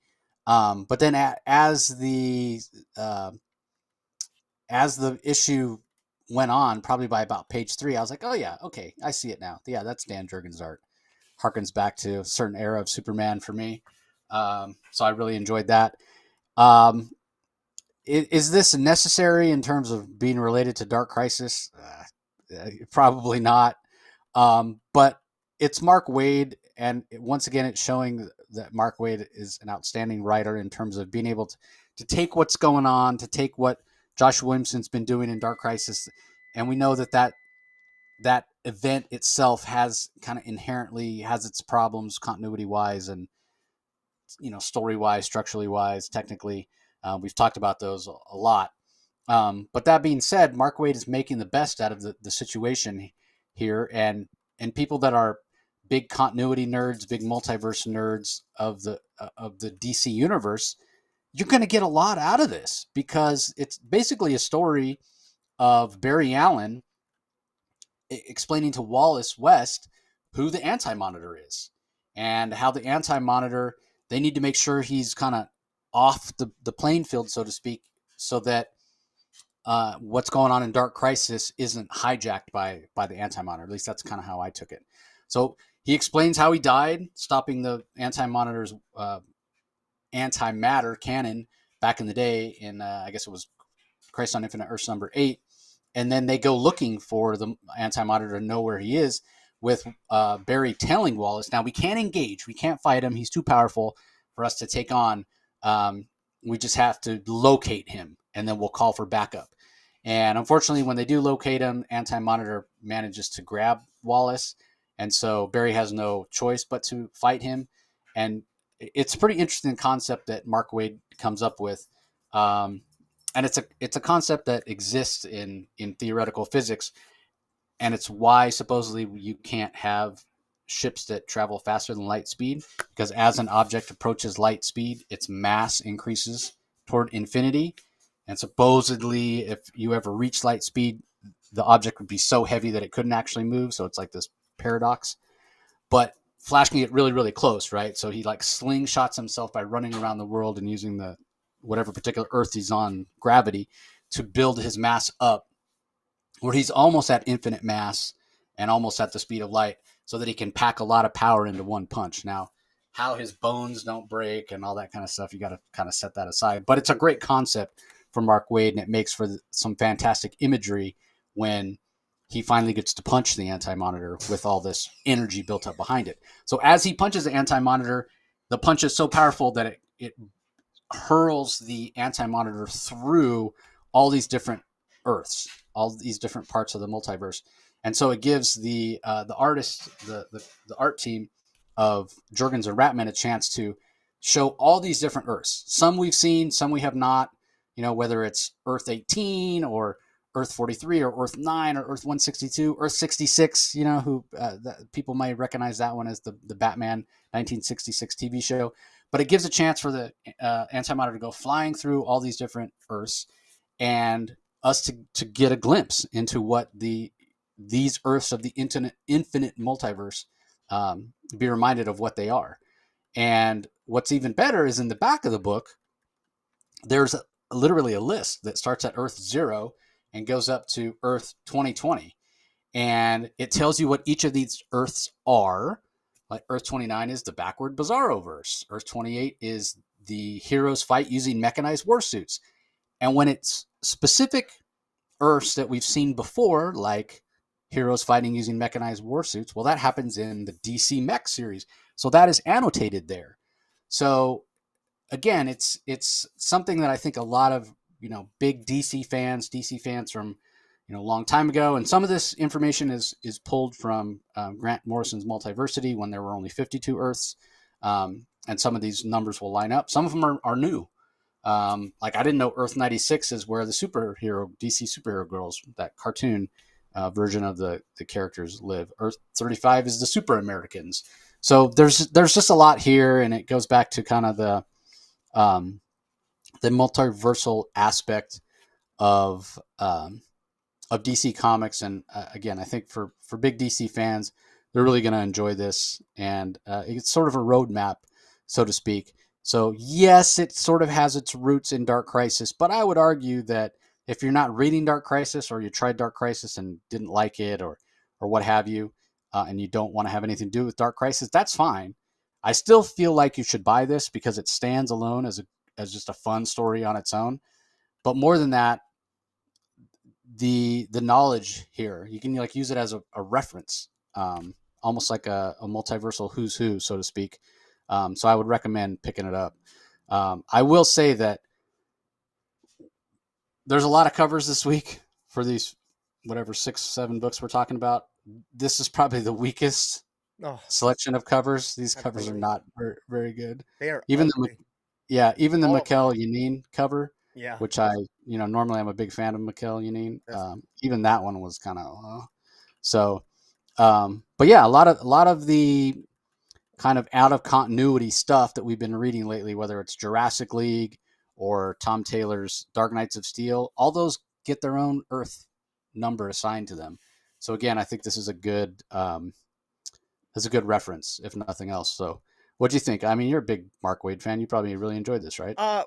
But then as the issue went on, probably by about page 3, I was like, oh yeah, okay, I see it now. Yeah, that's Dan Jurgens' art. Harkens back to a certain era of Superman for me. So I really enjoyed that. Is this necessary in terms of being related to Dark Crisis? Probably not. But it's Mark Waid, and once again, it's showing that Mark Waid is an outstanding writer in terms of being able to take what's going on, to take what Joshua Williamson's been doing in Dark Crisis, and we know that event itself has kind of inherently has its problems continuity wise and story wise, structurally wise, technically. We've talked about those a lot. But that being said, Mark Waid is making the best out of the situation here, and people that are big continuity nerds, big multiverse nerds of the DC universe, you're going to get a lot out of this because it's basically a story of Barry Allen explaining to Wallace West who the Anti-Monitor is and how the Anti-Monitor, they need to make sure he's kind of off the playing field, so to speak, so that what's going on in Dark Crisis isn't hijacked by the Anti-Monitor. At least that's kind of how I took it. So he explains how he died, stopping the Anti-Monitor's antimatter cannon back in the day in, I guess it was Crisis on Infinite Earths number 8. And then they go looking for the Anti-Monitor to know where he is, with Barry telling Wallace, now we can't engage. We can't fight him. He's too powerful for us to take on. We just have to locate him, and then we'll call for backup. And unfortunately, when they do locate him, Anti-Monitor manages to grab Wallace. And so Barry has no choice but to fight him. And it's a pretty interesting concept that Mark Waid comes up with. And it's a concept that exists in theoretical physics. And it's why supposedly you can't have ships that travel faster than light speed, because as an object approaches light speed, its mass increases toward infinity. And supposedly, if you ever reach light speed, the object would be so heavy that it couldn't actually move. So it's like this paradox. But Flash can get really, really close, right? So he like slingshots himself by running around the world and using the whatever particular Earth he's on, gravity, to build his mass up, where he's almost at infinite mass and almost at the speed of light, so that he can pack a lot of power into one punch. Now, how his bones don't break and all that kind of stuff, you got to kind of set that aside. But it's a great concept for Mark Waid, and it makes for some fantastic imagery when he finally gets to punch the Anti-Monitor with all this energy built up behind it. So as he punches the Anti-Monitor, the punch is so powerful that it hurls the Anti-Monitor through all these different Earths, all these different parts of the multiverse. And so it gives the artist, the art team of Jurgens and Ratman a chance to show all these different Earths. Some we've seen, some we have not, whether it's Earth 18 or Earth 43 or Earth 9 or Earth 162, Earth 66, who people might recognize that one as the Batman 1966 TV show. But it gives a chance for the Anti-Monitor to go flying through all these different Earths and us to get a glimpse into what these Earths of the infinite multiverse, be reminded of what they are. And what's even better is in the back of the book, there's literally a list that starts at Earth 0 and goes up to Earth 2020. And it tells you what each of these Earths are, Like Earth 29 is the backward Bizarro verse. Earth 28 is the heroes fight using mechanized war suits. And when it's specific Earths that we've seen before, like heroes fighting using mechanized war suits, well, that happens in the DC Mech series. So that is annotated there. So again, it's something that I think a lot of big DC fans from a long time ago, and some of this information is pulled from Grant Morrison's Multiversity when there were only 52 Earths, and some of these numbers will line up. Some of them are new. Like I didn't know Earth 96 is where the superhero DC superhero girls, that cartoon version of the characters live. Earth 35 is the Super Americans. So there's just a lot here, and it goes back to kind of um, the multiversal aspect of DC Comics. And again, I think for big DC fans, they're really going to enjoy this, and it's sort of a roadmap, so to speak. So yes, it sort of has its roots in Dark Crisis, but I would argue that if you're not reading Dark Crisis, or you tried Dark Crisis and didn't like it, or what have you, and you don't want to have anything to do with Dark Crisis, that's fine. I still feel like you should buy this because it stands alone as just a fun story on its own. But more than that, the knowledge here, you can like use it as a reference, almost like a multiversal who's who, so to speak. So I would recommend picking it up. I will say that there's a lot of covers this week for these whatever 6-7 books we're talking about. This is probably the weakest Oh, selection of covers. These covers are absolutely. not very, very good. They are Even the ugly. even the All of them. Mikkel Yanin cover, Yeah. which I normally I'm a big fan of Mikkel Yanin. Yes. Even that one was kind of so. But yeah, a lot of the kind of out of continuity stuff that we've been reading lately, whether it's Jurassic League or Tom Taylor's Dark Knights of Steel, all those get their own Earth number assigned to them. So again, I think this is a good reference, if nothing else. So, what do you think? I mean, you're a big Mark Waid fan. You probably really enjoyed this, right? Uh,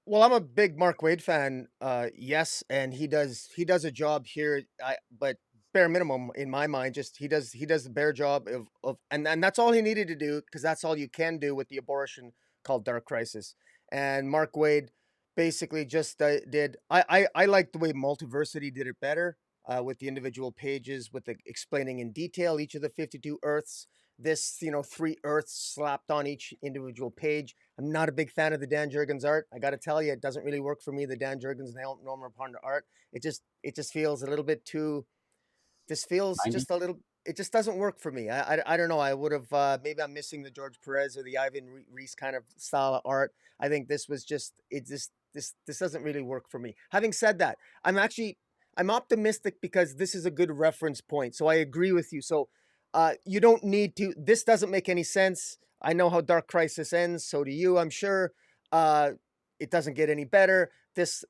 well, I'm a big Mark Waid fan. Yes, and he does a job here. But bare minimum in my mind, just he does the bare job of and that's all he needed to do, because that's all you can do with the abortion called Dark Crisis. And Mark Waid basically just did. I like the way Multiversity did it better, with the individual pages, with the explaining in detail each of the 52 Earths. This, 3 Earths slapped on each individual page. I'm not a big fan of the Dan Jurgens art. I got to tell you, it doesn't really work for me. The Dan Jurgens and the Norman Ponder art. It just feels a little bit too. This feels 90? just a little. It just doesn't work for me. I don't know. I would have, maybe I'm missing the George Perez or the Ivan Reese kind of style of art. I think this was just it. This doesn't really work for me. Having said that, I'm optimistic because this is a good reference point. So I agree with you. So you don't need to. This doesn't make any sense. I know how Dark Crisis ends. So do you, I'm sure. Uh, it doesn't get any better. This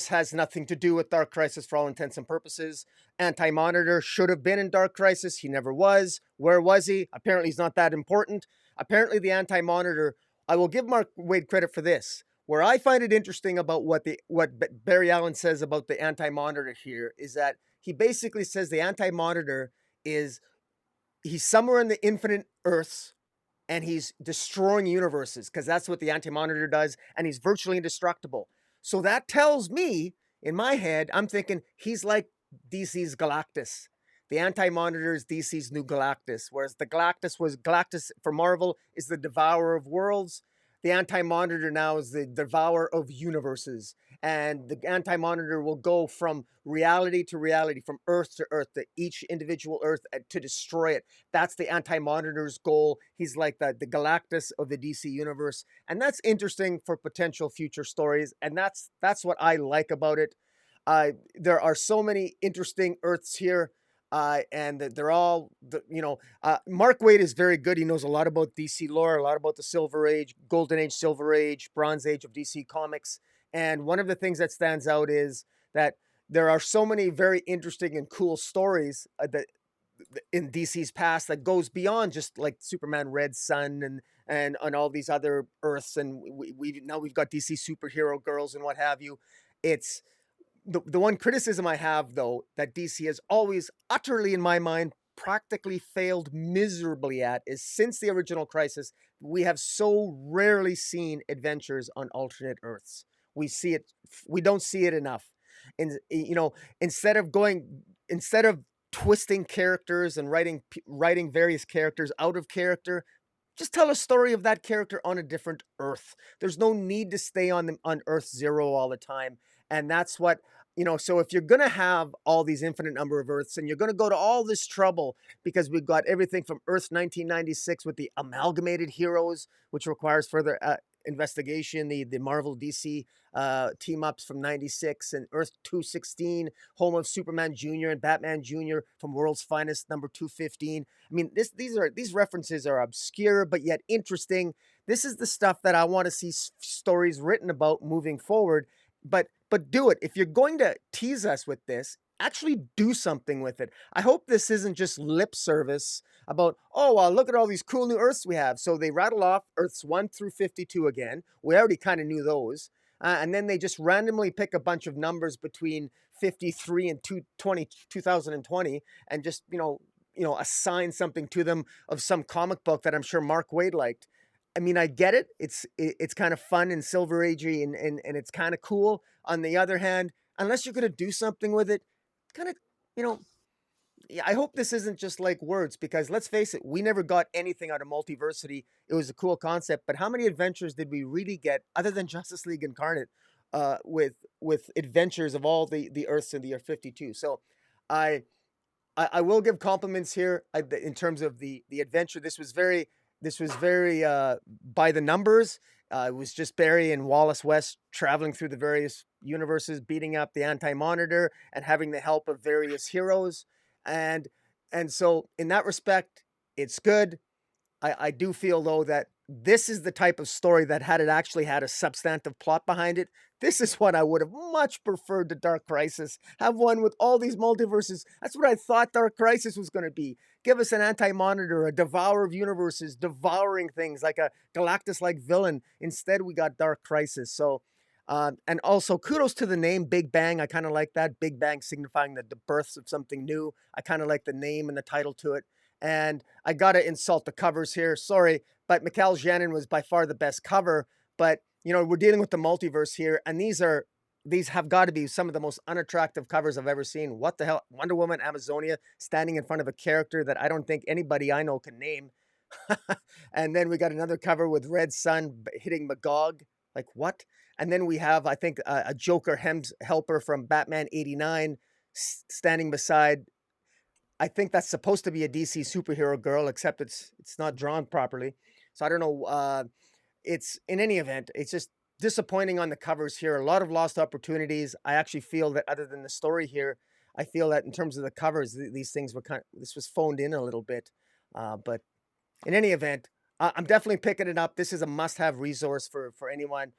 has nothing to do with Dark Crisis for all intents and purposes. Anti-Monitor should have been in Dark Crisis. He never was. Where was he? Apparently, he's not that important. Apparently, the Anti-Monitor. I will give Mark Waid credit for this. Where I find it interesting about what Barry Allen says about the Anti-Monitor here is that he basically says the Anti-Monitor is he's somewhere in the infinite Earths, and he's destroying universes, because that's what the Anti-Monitor does, and he's virtually indestructible. So that tells me, in my head, I'm thinking he's like DC's Galactus. The Anti-Monitor is DC's new Galactus, whereas the Galactus for Marvel is the Devourer of Worlds. The Anti-Monitor now is the Devourer of Universes. And the Anti-Monitor will go from reality to reality, from Earth to Earth, to each individual Earth, to destroy it. That's the Anti-Monitor's goal. He's like the Galactus of the DC universe. And that's interesting for potential future stories. And that's what I like about it. There are so many interesting Earths here. And they're all, Mark Waid is very good. He knows a lot about DC lore, a lot about the Silver Age, Golden Age, Silver Age, Bronze Age of DC Comics. And one of the things that stands out is that there are so many very interesting and cool stories that in DC's past that goes beyond just like Superman Red Sun and all these other Earths, and we've got DC superhero girls and what have you. It's the one criticism I have, though, that DC has always utterly, in my mind, practically failed miserably at is, since the original Crisis, we have so rarely seen adventures on alternate Earths. We see it, we don't see it enough. And instead of going, instead of twisting characters and writing various characters out of character, just tell a story of that character on a different Earth. There's no need to stay on Earth Zero all the time. And that's what, so if you're going to have all these infinite number of Earths and you're going to go to all this trouble, because we've got everything from Earth 1996 with the amalgamated heroes, which requires further investigation, the Marvel DC team ups from 96, and Earth 216, home of Superman Jr. and Batman Jr. from World's Finest number 215. I mean, these references are obscure but yet interesting. This is the stuff that I want to see stories written about moving forward. But do it. If you're going to tease us with this, actually do something with it. I hope this isn't just lip service about, oh, well, look at all these cool new Earths we have. So they rattle off Earths 1 through 52 again. We already kind of knew those. And then they just randomly pick a bunch of numbers between 53 and 2020 and just, assign something to them of some comic book that I'm sure Mark Waid liked. I mean, I get it. It's kind of fun and Silver Agey and it's kind of cool. On the other hand, unless you're going to do something with it, kind of, yeah, I hope this isn't just like words, because let's face it, we never got anything out of Multiversity. It was a cool concept, but how many adventures did we really get other than Justice League Incarnate with adventures of all the Earths in the year 52? So I will give compliments here in terms of the adventure. This was very by the numbers. It was just Barry and Wallace West traveling through the various universes, beating up the Anti-Monitor and having the help of various heroes. And so in that respect, it's good. I do feel, though, that this is the type of story that, had it actually had a substantive plot behind it, this is what I would have much preferred to Dark Crisis. Have one with all these multiverses. That's what I thought Dark Crisis was going to be. Give us an Anti-Monitor, a devourer of universes, devouring things like a Galactus-like villain. Instead, we got Dark Crisis. So, and also kudos to the name Big Bang. I kind of like that. Big Bang signifying the births of something new. I kind of like the name and the title to it. And I got to insult the covers here. Sorry, but Mikhail Janin was by far the best cover. But, we're dealing with the multiverse here. And these have got to be some of the most unattractive covers I've ever seen. What the hell? Wonder Woman, Amazonia, standing in front of a character that I don't think anybody I know can name. And then we got another cover with Red Sun hitting Magog. Like, what? And then we have, I think, a Joker helper from Batman 89 standing beside, I think that's supposed to be a DC superhero girl, except it's not drawn properly. So I don't know. It's, in any event, it's just disappointing on the covers here. A lot of lost opportunities. I actually feel that, other than the story here, I feel that in terms of the covers, these things were this was phoned in a little bit. But in any event, I'm definitely picking it up. This is a must-have resource for anyone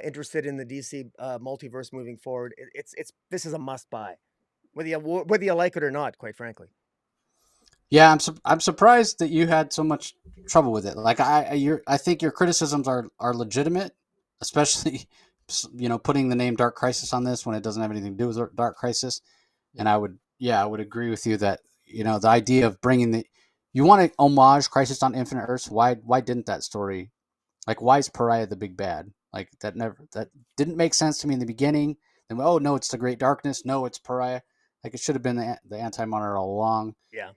interested in the DC multiverse moving forward. This is a must-buy, whether you like it or not, quite frankly. Yeah, I'm surprised that you had so much trouble with it. Like I think your criticisms are legitimate, especially putting the name Dark Crisis on this when it doesn't have anything to do with Dark Crisis. And I would agree with you that the idea of bringing you want to homage Crisis on Infinite Earths. Why didn't that story, like, why is Pariah the big bad? Like, that didn't make sense to me in the beginning. Then, oh no, it's the Great Darkness. No, it's Pariah. Like, it should have been the Anti-Monitor all along. Yeah.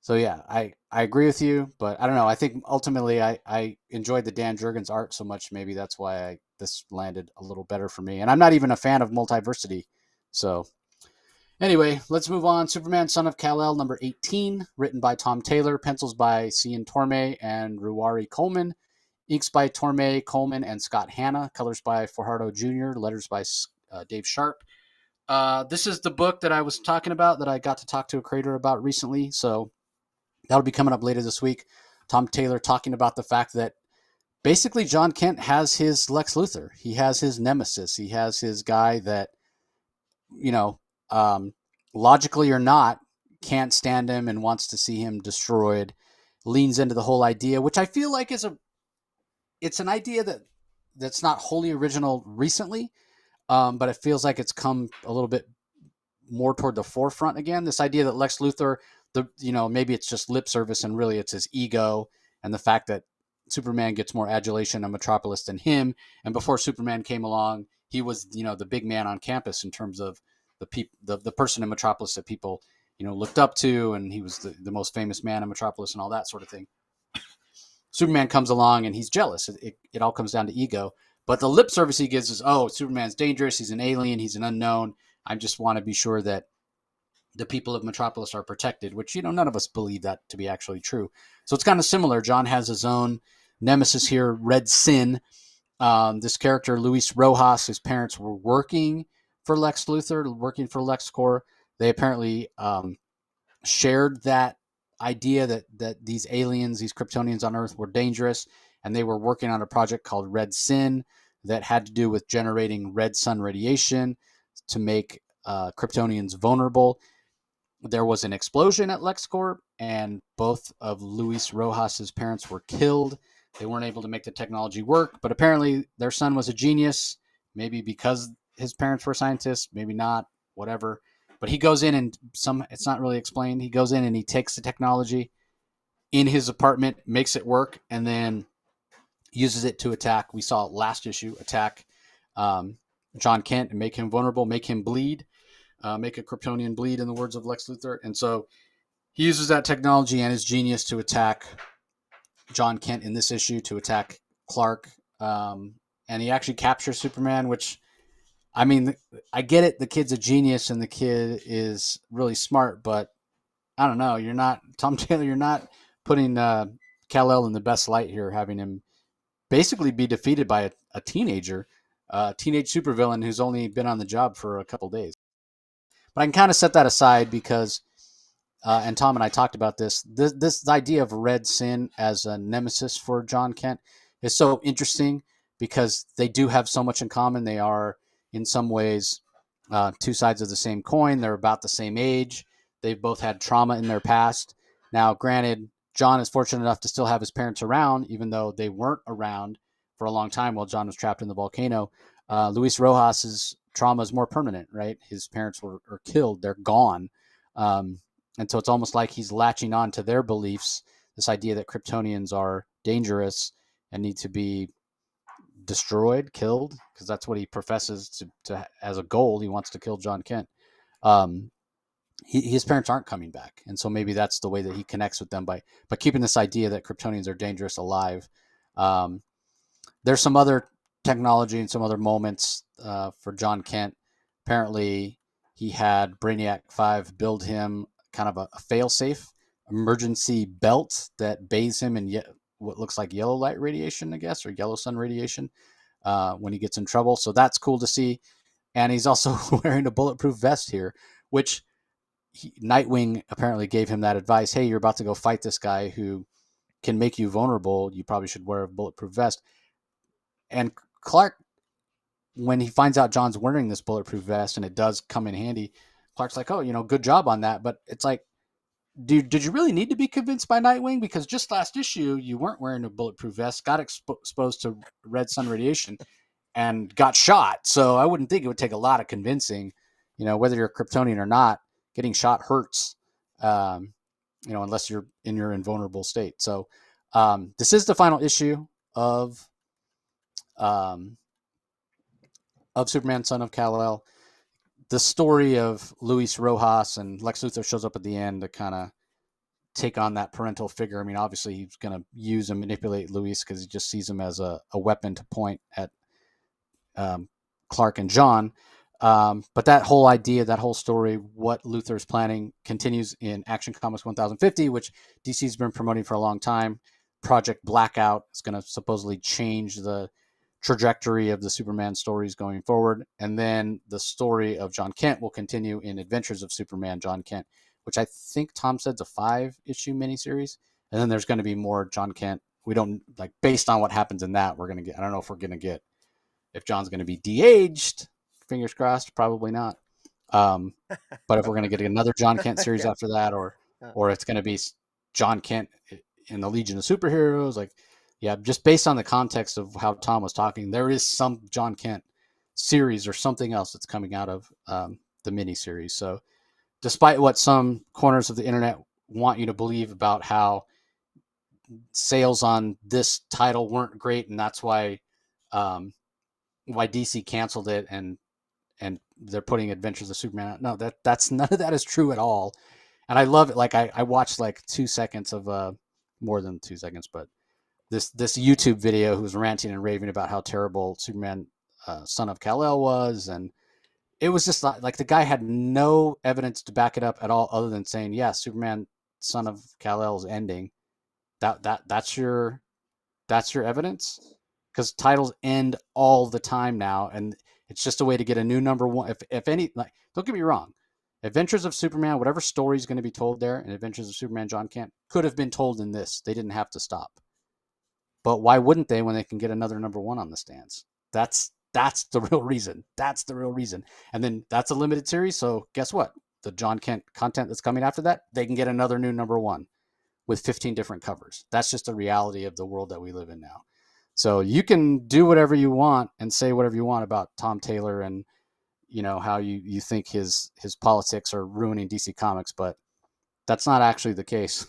So yeah, I agree with you, but I don't know. I think ultimately I enjoyed the Dan Jurgens art so much. Maybe that's why this landed a little better for me. And I'm not even a fan of Multiversity. So anyway, let's move on. Superman, Son of Kal-el, number 18, written by Tom Taylor, pencils by Cian Tormey and Ruari Coleman, inks by Tormey, Coleman, and Scott Hanna, colors by Fajardo Jr., letters by Dave Sharp. This is the book that I was talking about that I got to talk to a creator about recently. So that'll be coming up later this week. Tom Taylor talking about the fact that basically John Kent has his Lex Luthor. He has his nemesis. He has his guy that, logically or not, can't stand him and wants to see him destroyed. Leans into the whole idea, which I feel like it's an idea that's not wholly original recently. But it feels like it's come a little bit more toward the forefront again. This idea that Lex Luthor maybe it's just lip service and really it's his ego and the fact that Superman gets more adulation on Metropolis than him. And before Superman came along, he was, the big man on campus in terms of the person in Metropolis that people, looked up to, and he was the most famous man in Metropolis and all that sort of thing. Superman comes along and he's jealous. It all comes down to ego. But the lip service he gives is, oh, Superman's dangerous. He's an alien. He's an unknown. I just want to be sure that the people of Metropolis are protected, which, none of us believe that to be actually true. So it's kind of similar. John has his own nemesis here, Red Sin. This character, Luis Rojas, his parents were working for Lex Luthor, working for LexCorp. They apparently shared that idea that these aliens, these Kryptonians on Earth, were dangerous, and they were working on a project called Red Sin that had to do with generating red sun radiation to make Kryptonians vulnerable. There was an explosion at LexCorp, and both of Luis Rojas's parents were killed. They weren't able to make the technology work, but apparently their son was a genius, maybe because his parents were scientists, maybe not, whatever. But he goes in and it's not really explained. He goes in and he takes the technology in his apartment, makes it work, and then uses it to attack. We saw last issue attack John Kent and make him vulnerable, make him bleed, make a Kryptonian bleed, in the words of Lex Luthor. And so he uses that technology and his genius to attack John Kent in this issue, to attack Clark. And he actually captures Superman, which, I mean, I get it. The kid's a genius and the kid is really smart, but I don't know. You're not, Tom Taylor, you're not putting Kal-el in the best light here, having him basically be defeated by a teenager, teenage supervillain who's only been on the job for a couple days. But I can kind of set that aside because, and Tom and I talked about this idea of Red Sin as a nemesis for John Kent is so interesting because they do have so much in common. They are, in some ways, two sides of the same coin. They're about the same age. They've both had trauma in their past. Now, granted, John is fortunate enough to still have his parents around, even though they weren't around for a long time while John was trapped in the volcano. Luis Rojas's trauma is more permanent, right? His parents were killed. They're gone. And so it's almost like he's latching on to their beliefs, this idea that Kryptonians are dangerous and need to be destroyed, killed, because that's what he professes to as a goal. He wants to kill John Kent. His parents aren't coming back, and so maybe that's the way that he connects with them by keeping this idea that Kryptonians are dangerous alive. There's some other technology and some other moments for John Kent. Apparently, he had Brainiac 5 build him kind of a fail-safe emergency belt that bathes him in what looks like yellow light radiation, I guess, or yellow sun radiation when he gets in trouble. So that's cool to see. And he's also wearing a bulletproof vest here, which Nightwing apparently gave him that advice. Hey, you're about to go fight this guy who can make you vulnerable. You probably should wear a bulletproof vest. And Clark, when he finds out John's wearing this bulletproof vest and it does come in handy, Clark's like, oh, good job on that. But it's like, did you really need to be convinced by Nightwing? Because just last issue, you weren't wearing a bulletproof vest, got exposed to red sun radiation, and got shot. So I wouldn't think it would take a lot of convincing, whether you're a Kryptonian or not. Getting shot hurts, unless you're in your invulnerable state. So this is the final issue of Superman, Son of Kal-el. The story of Luis Rojas and Lex Luthor shows up at the end to kind of take on that parental figure. I mean, obviously he's going to use and manipulate Luis because he just sees him as a weapon to point at Clark and John. But that whole idea, that whole story, what Luthor's planning continues in Action Comics 1050, which DC's been promoting for a long time. Project Blackout is going to supposedly change the trajectory of the Superman stories going forward. And then the story of John Kent will continue in Adventures of Superman John Kent, which I think Tom said's a 5-issue miniseries. And then there's going to be more John Kent. We don't, like, based on what happens in that, we're going to get, I don't know if we're going to get, if John's going to be de-aged, fingers crossed, probably not. But if we're going to get another John Kent series after that, or it's going to be John Kent in the Legion of Superheroes, like, yeah, just based on the context of how Tom was talking, there is some John Kent series or something else that's coming out of the miniseries. So despite what some corners of the internet want you to believe about how sales on this title weren't great, and that's um, why DC canceled it, and they're putting Adventures of Superman out. No, that's none of that is true at all. And I love it. Like I watched like 2 seconds of more than 2 seconds, but this YouTube video who was ranting and raving about how terrible Superman Son of Kal-el was, and it was just like the guy had no evidence to back it up at all, other than saying, "Yeah, Superman Son of Kal-el is ending." That's your evidence, because titles end all the time now, and it's just a way to get a new number one. If any, like, don't get me wrong, Adventures of Superman, whatever story is going to be told there, and Adventures of Superman John Kent could have been told in this. They didn't have to stop. But why wouldn't they when they can get another number one on the stands? That's the real reason. That's the real reason. And then that's a limited series. So guess what? The John Kent content that's coming after that, they can get another new number one with 15 different covers. That's just the reality of the world that we live in now. So you can do whatever you want and say whatever you want about Tom Taylor and how you think his politics are ruining DC Comics, but that's not actually the case.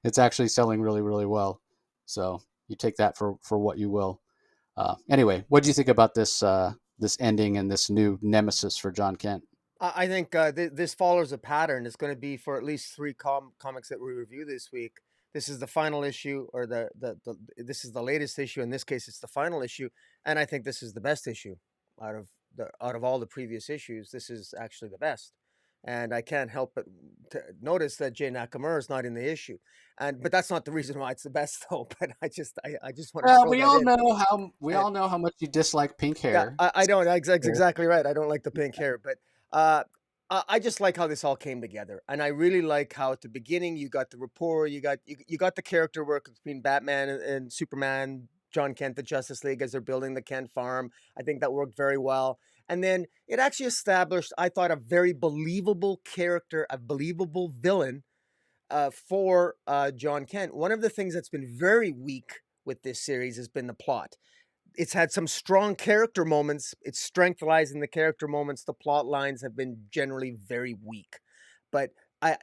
It's actually selling really, really well. So you take that for what you will. Anyway, what do you think about this ending and this new nemesis for John Kent? I think this follows a pattern. It's going to be for at least three comics that we review this week. This is the final issue, or this is the latest issue. In this case, it's the final issue, and I think this is the best issue out of all the previous issues. This is actually the best, and I can't help but to notice that Jay Nakamura is not in the issue, but that's not the reason why it's the best, though. But I just want to Well, throw that in. we And all know how much you dislike pink yeah, hair. I don't. That's So, exactly right. I don't like the pink hair, but uh, I just like how this all came together, and I really like how at the beginning you got the rapport, you got the character work between Batman and Superman, John Kent, the Justice League as they're building the Kent farm. I think that worked very well, and then it actually established, I thought, a very believable character, a believable villain for John Kent. One of the things that's been very weak with this series has been the plot. It's had some strong character moments. Its strength lies in the character moments. The plot lines have been generally very weak. But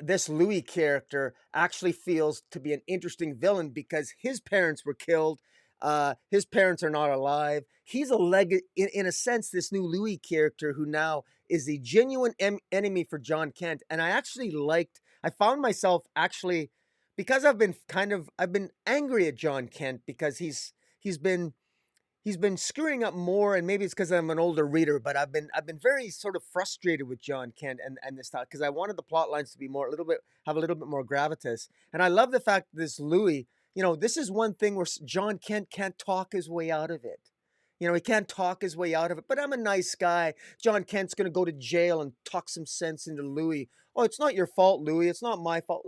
this Louis character actually feels to be an interesting villain because his parents were killed. His parents are not alive. He's in a sense, this new Louis character who now is the genuine enemy for John Kent. And I found myself actually, because I've been angry at John Kent because he's been he's been screwing up more, and maybe it's because I'm an older reader, but I've been very sort of frustrated with John Kent and this stuff because I wanted the plot lines to be more a little bit have a little bit more gravitas. And I love the fact that this Louis, this is one thing where John Kent can't talk his way out of it. He can't talk his way out of it, but I'm a nice guy. John Kent's going to go to jail and talk some sense into Louis. Oh, it's not your fault, Louis. It's not my fault.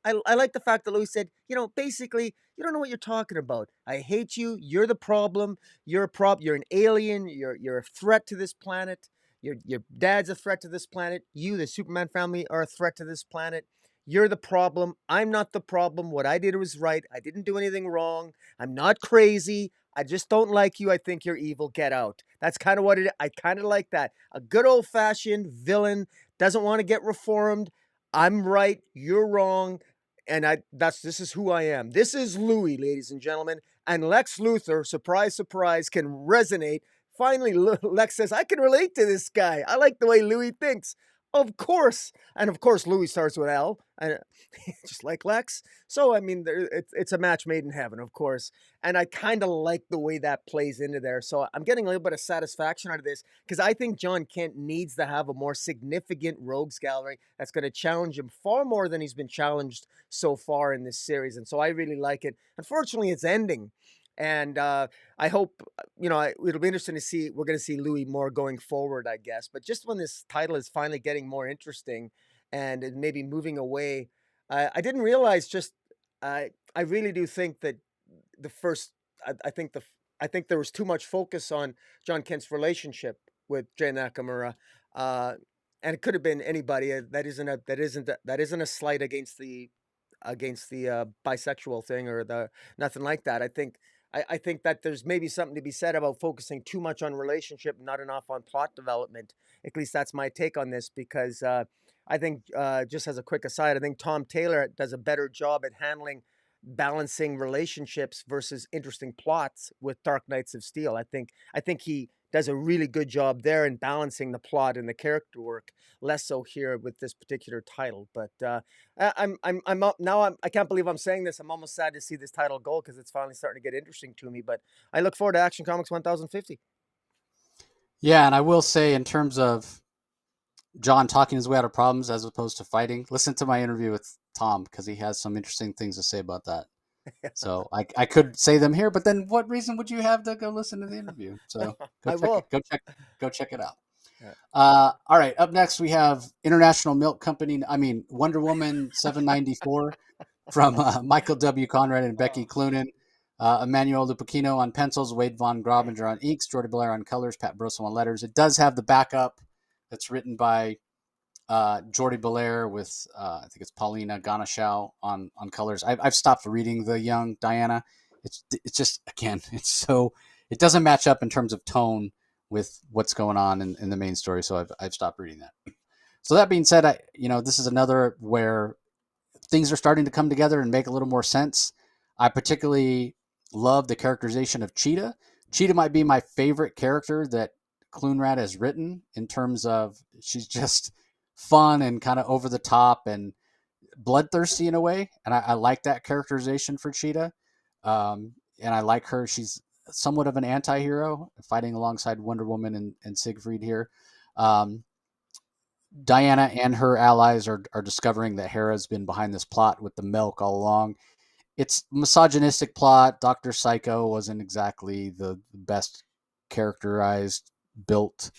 I like the fact that Louis said, basically, you don't know what you're talking about. I hate you. You're the problem. You're an alien. You're a threat to this planet. Your dad's a threat to this planet. You, the Superman family, are a threat to this planet. You're the problem. I'm not the problem. What I did was right. I didn't do anything wrong. I'm not crazy. I just don't like you. I think you're evil. Get out. That's kind of what it is. I kind of like that. A good old fashioned villain doesn't want to get reformed. I'm right. You're wrong. And this is who I am. This is Louis, ladies and gentlemen. And Lex Luthor, surprise, surprise, can resonate. Finally, Lex says, I can relate to this guy. I like the way Louis thinks. Of course. And of course, Louis starts with L, just like Lex. So, I mean, it's a match made in heaven, of course. And I kind of like the way that plays into there. So I'm getting a little bit of satisfaction out of this because I think John Kent needs to have a more significant rogues gallery that's going to challenge him far more than he's been challenged so far in this series. And so I really like it. Unfortunately, it's ending. And I hope, it'll be interesting to see. We're going to see Louis more going forward, I guess. But just when this title is finally getting more interesting and maybe moving away, I didn't realize I really do think that the first, I think I think there was too much focus on John Kent's relationship with Jay Nakamura. Uh, and it could have been anybody. That isn't a slight against the bisexual thing or the nothing like that. I think that there's maybe something to be said about focusing too much on relationship, not enough on plot development. At least that's my take on this because I think just as a quick aside, I think Tom Taylor does a better job at handling balancing relationships versus interesting plots with Dark Knights of Steel. I think he does a really good job there in balancing the plot and the character work. Less so here with this particular title, but I'm up now. I can't believe I'm saying this. I'm almost sad to see this title go because it's finally starting to get interesting to me. But I look forward to Action Comics 1050. Yeah, and I will say, in terms of John talking his way out of problems as opposed to fighting, listen to my interview with Tom because he has some interesting things to say about that. So I could say them here, but then what reason would you have to go listen to the interview? So I will. go check it out. Yeah. All right, up next we have International Milk Company. I mean Wonder Woman 794 from Michael W. Conrad and Becky Oh, Cloonan. Emmanuel Lupacchino on pencils, Waid von Grobinger on inks, Jordi Belair on colors, Pat Brisson on letters. It does have the backup that's written by Jordi Belair with I think it's Paulina Ganesha on colors. I've stopped reading the young Diana. It's just again it doesn't match up in terms of tone with what's going on in the main story. So I've stopped reading that. So that being said, this is another where things are starting to come together and make a little more sense. I particularly love the characterization of Cheetah. Cheetah might be my favorite character that Cloonan has written in terms of she's just fun and kind of over the top and bloodthirsty in a way. And I like that characterization for Cheetah. And I like her. She's somewhat of an anti-hero fighting alongside Wonder Woman and Siegfried here. Diana and her allies are discovering that Hera's been behind this plot with the milk all along. It's misogynistic plot. Dr. Psycho wasn't exactly the best characterized, built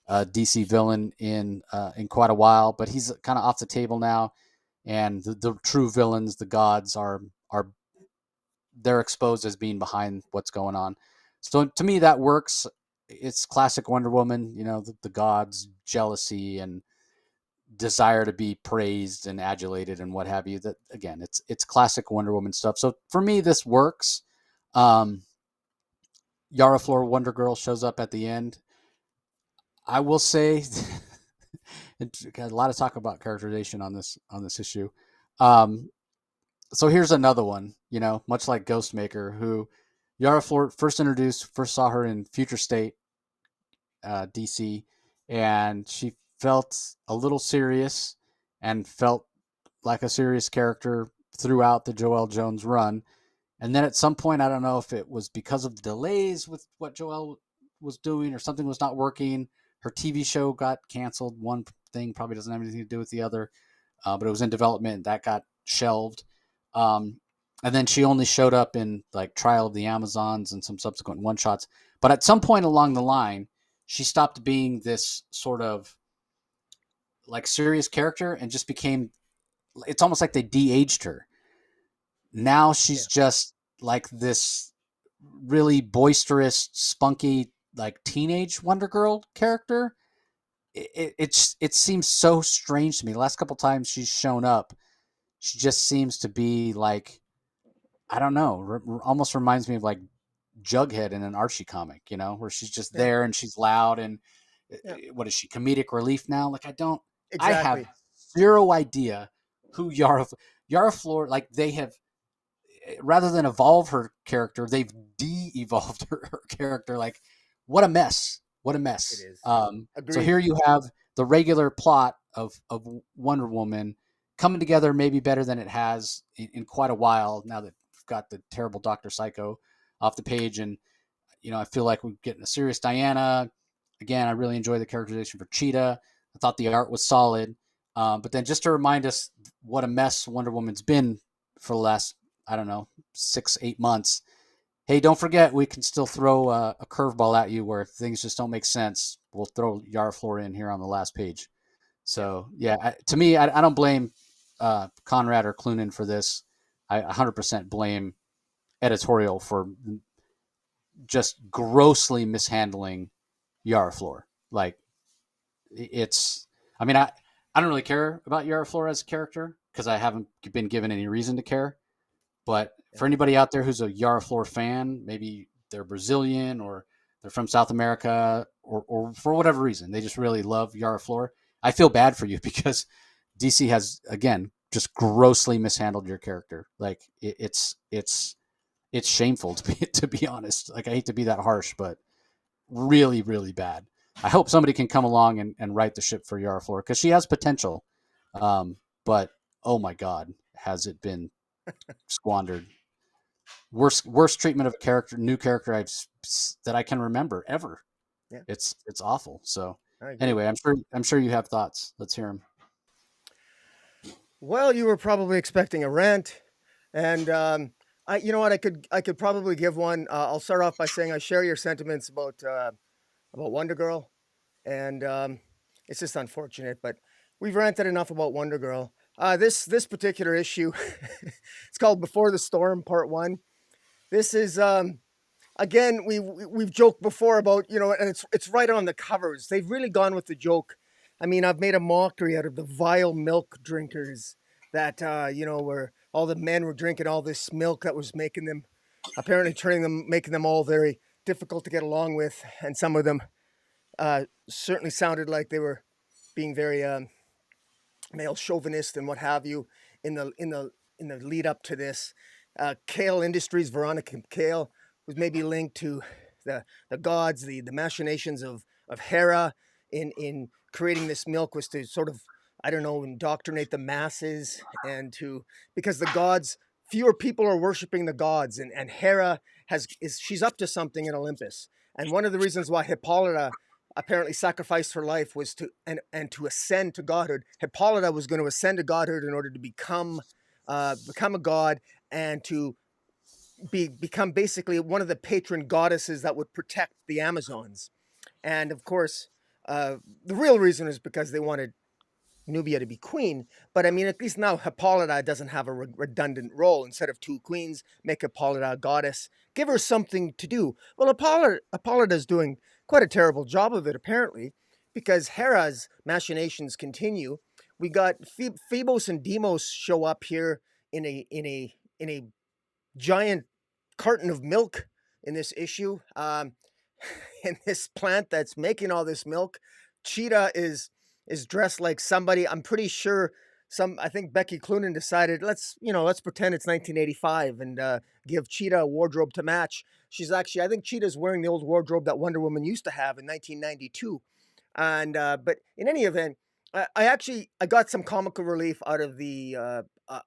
DC villain in quite a while, but he's kind of off the table now. And the true villains, the gods, are they're exposed as being behind what's going on. So to me, that works. It's classic Wonder Woman. The gods, jealousy, and desire to be praised and adulated and what have you. That again, it's classic Wonder Woman stuff. So for me, this works. Yara Flor Wonder Girl shows up at the end. I will say, a lot of talk about characterization on this issue. So here's another one. Much like Ghostmaker, who Yara Flor first saw her in Future State, DC, and she felt a little serious and felt like a serious character throughout the Joelle Jones run. And then at some point, I don't know if it was because of the delays with what Joelle was doing or something was not working. Her TV show got canceled. One thing probably doesn't have anything to do with the other, but it was in development. That got shelved. And then she only showed up in like Trial of the Amazons and some subsequent one-shots. But at some point along the line, she stopped being this sort of like serious character and just became, it's almost like they de-aged her. Now she's just like this really boisterous, spunky, like teenage Wonder Girl character. It seems so strange to me. The last couple times she's shown up, she just seems to be like, I don't know, almost reminds me of like Jughead in an Archie comic, where she's just yeah, there and she's loud and yeah, what is she, comedic relief now? Like I have exactly. zero idea who Yara Flor, like they have, rather than evolve her character, they've de-evolved her character. Like, what a mess! What a It mess! is. So Agreed. here you have the regular plot of Wonder Woman coming together, maybe better than it has in quite a while. Now that we've got the terrible Doctor Psycho off the page, and I feel like we're getting a serious Diana. Again, I really enjoy the characterization for Cheetah. I thought the art was solid. But then just to remind us what a mess Wonder Woman's been for the last, I don't know, 6-8 months. Hey, don't forget, we can still throw a curveball at you where things just don't make sense. We'll throw Yara Flor in here on the last page. Yeah. So, yeah, to me, I don't blame Conrad or Cloonan for this. I 100% blame editorial for just grossly mishandling Yara Flor. Like, I mean, I don't really care about Yara Flor as a character because I haven't been given any reason to care. But Yeah. for anybody out there who's a Yara Flor fan, maybe they're Brazilian or they're from South America or for whatever reason, they just really love Yara Flor. I feel bad for you because DC has again just grossly mishandled your character. Like it's shameful to be honest. Like I hate to be that harsh, but really really bad. I hope somebody can come along and right the ship for Yara Flor because she has potential, but oh my god, has it been squandered? Worst treatment of a character, new character that I can remember ever. Yeah, It's awful. So I agree. anyway, I'm sure you have thoughts. Let's hear them. Well, you were probably expecting a rant, and you know what, I could probably give one. I'll start off by saying I share your sentiments about Wonder Girl, and it's just unfortunate, but we've ranted enough about Wonder Girl. This particular issue, it's called Before the Storm, Part One. This is again, we've joked before about, and it's right on the covers. They've really gone with the joke. I mean, I've made a mockery out of the vile milk drinkers that where all the men were drinking all this milk that was making them, apparently making them all very difficult to get along with, and some of them certainly sounded like they were being very male chauvinist and what have you in the lead up to this. Kale Industries, Veronica Kale, was maybe linked to the gods, the machinations of Hera in creating this milk was to sort of, I don't know, indoctrinate the masses, and to, because the gods, fewer people are worshiping the gods, and Hera she's up to something in Olympus. And one of the reasons why Hippolyta apparently sacrificed her life was to to ascend to godhood. Hippolyta was going to ascend to godhood in order to become a god, and to become basically one of the patron goddesses that would protect the Amazons. And of course, the real reason is because they wanted Nubia to be queen. But I mean, at least now Hippolyta doesn't have a redundant role. Instead of two queens, make Hippolyta a goddess. Give her something to do. Well, Hippolyta is doing quite a terrible job of it, apparently, because Hera's machinations continue. We got Phoebos and Deimos show up here in a giant carton of milk in this issue. And this plant that's making all this milk, Cheetah is dressed like somebody. I'm pretty sure I think Becky Cloonan decided, let's pretend it's 1985 and give Cheetah a wardrobe to match. She's actually, I think Cheetah's wearing the old wardrobe that Wonder Woman used to have in 1992. And but in any event, I got some comical relief out of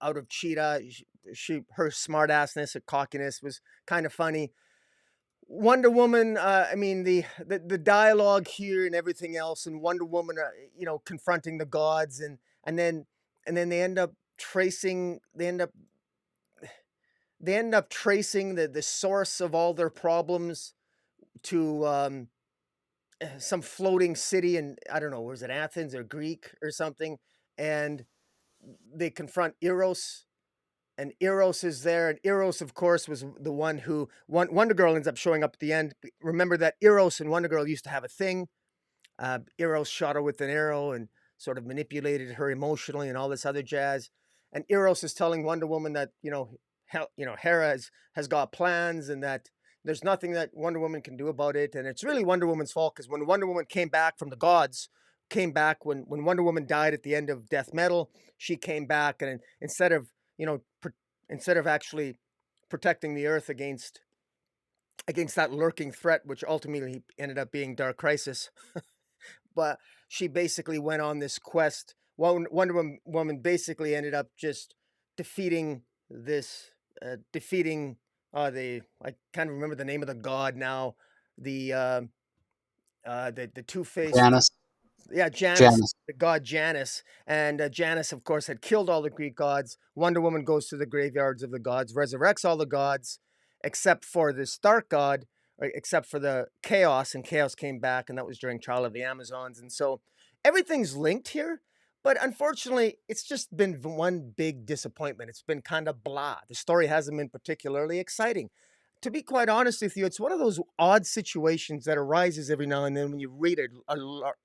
out of Cheetah. Her smartassness, her cockiness was kind of funny. Wonder Woman, I mean, the dialogue here and everything else, and Wonder Woman, confronting the gods, and then they end up tracing the source of all their problems to some floating city, and I don't know, was it Athens or Greek or something, and they confront Eros, and Eros is there, and Eros, of course, was the one who Wonder Girl ends up showing up at the end. Remember that Eros and Wonder Girl used to have a thing. Eros shot her with an arrow and sort of manipulated her emotionally and all this other jazz. And Eros is telling Wonder Woman that Hera has got plans, and that there's nothing that Wonder Woman can do about it. And it's really Wonder Woman's fault, because when Wonder Woman came back from the gods, came back when Wonder Woman died at the end of Death Metal, she came back, and instead of actually protecting the Earth against that lurking threat, which ultimately ended up being Dark Crisis, but she basically went on this quest. Wonder Woman basically ended up just defeating I can't remember the name of the god now. The two-faced, Janice. yeah, Janus, Janice. the god Janus. And Janus, of course, had killed all the Greek gods. Wonder Woman goes to the graveyards of the gods, resurrects all the gods, except for the Stark god, or except for the Chaos, and Chaos came back, and that was during Trial of the Amazons. And so everything's linked here, but unfortunately, it's just been one big disappointment. It's been kind of blah. The story hasn't been particularly exciting. To be quite honest with you, it's one of those odd situations that arises every now and then when you read it,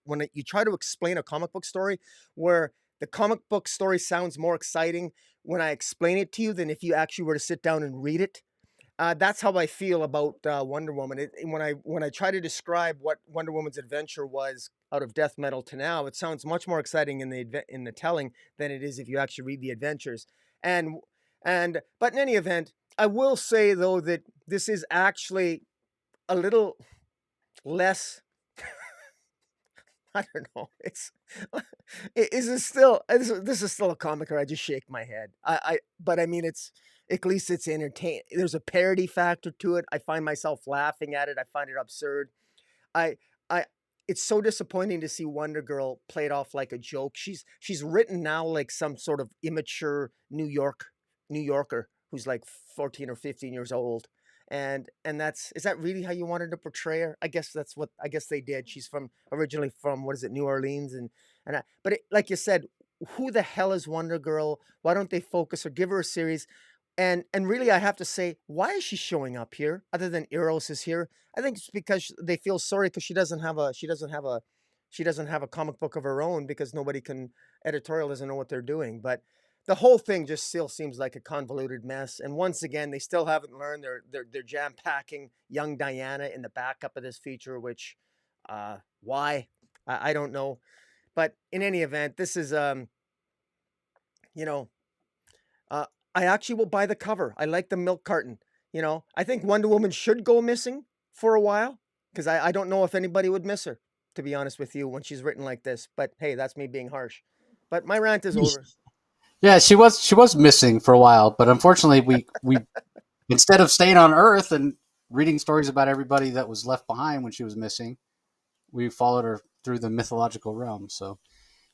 when you try to explain a comic book story, where the comic book story sounds more exciting when I explain it to you than if you actually were to sit down and read it. That's how I feel about Wonder Woman. When I try to describe what Wonder Woman's adventure was out of death metal to now, it sounds much more exciting in the telling than it is if you actually read the adventures. And but in any event, I will say though that this is actually a little less. I don't know. It's is it still this is still a comic, or I just shake my head. But I mean, it's at least it's entertain. There's a parody factor to it. I find myself laughing at it. I find it absurd. I I it's so disappointing to see Wonder Girl played off like a joke. She's written now like some sort of immature New Yorker who's like 14 or 15 years old. And that's is that really how you wanted to portray her? I guess they did. She's from originally from what is it, New Orleans, but like you said, who the hell is Wonder Girl? Why don't they focus or give her a series? And really, I have to say, why is she showing up here other than Eros is here? I think it's because they feel sorry because she doesn't have a comic book of her own because nobody can editorial doesn't know what they're doing. But the whole thing just still seems like a convoluted mess. And once again, they still haven't learned. They're jam packing young Diana in the backup of this feature, which why I don't know. But in any event, this is you know uh, I actually will buy the cover. I like the milk carton. I think Wonder Woman should go missing for a while because I don't know if anybody would miss her, to be honest with you, when she's written like this. But hey, that's me being harsh. But my rant is over. Yeah, she was missing for a while, but unfortunately, we instead of staying on Earth and reading stories about everybody that was left behind when she was missing, we followed her through the mythological realm. So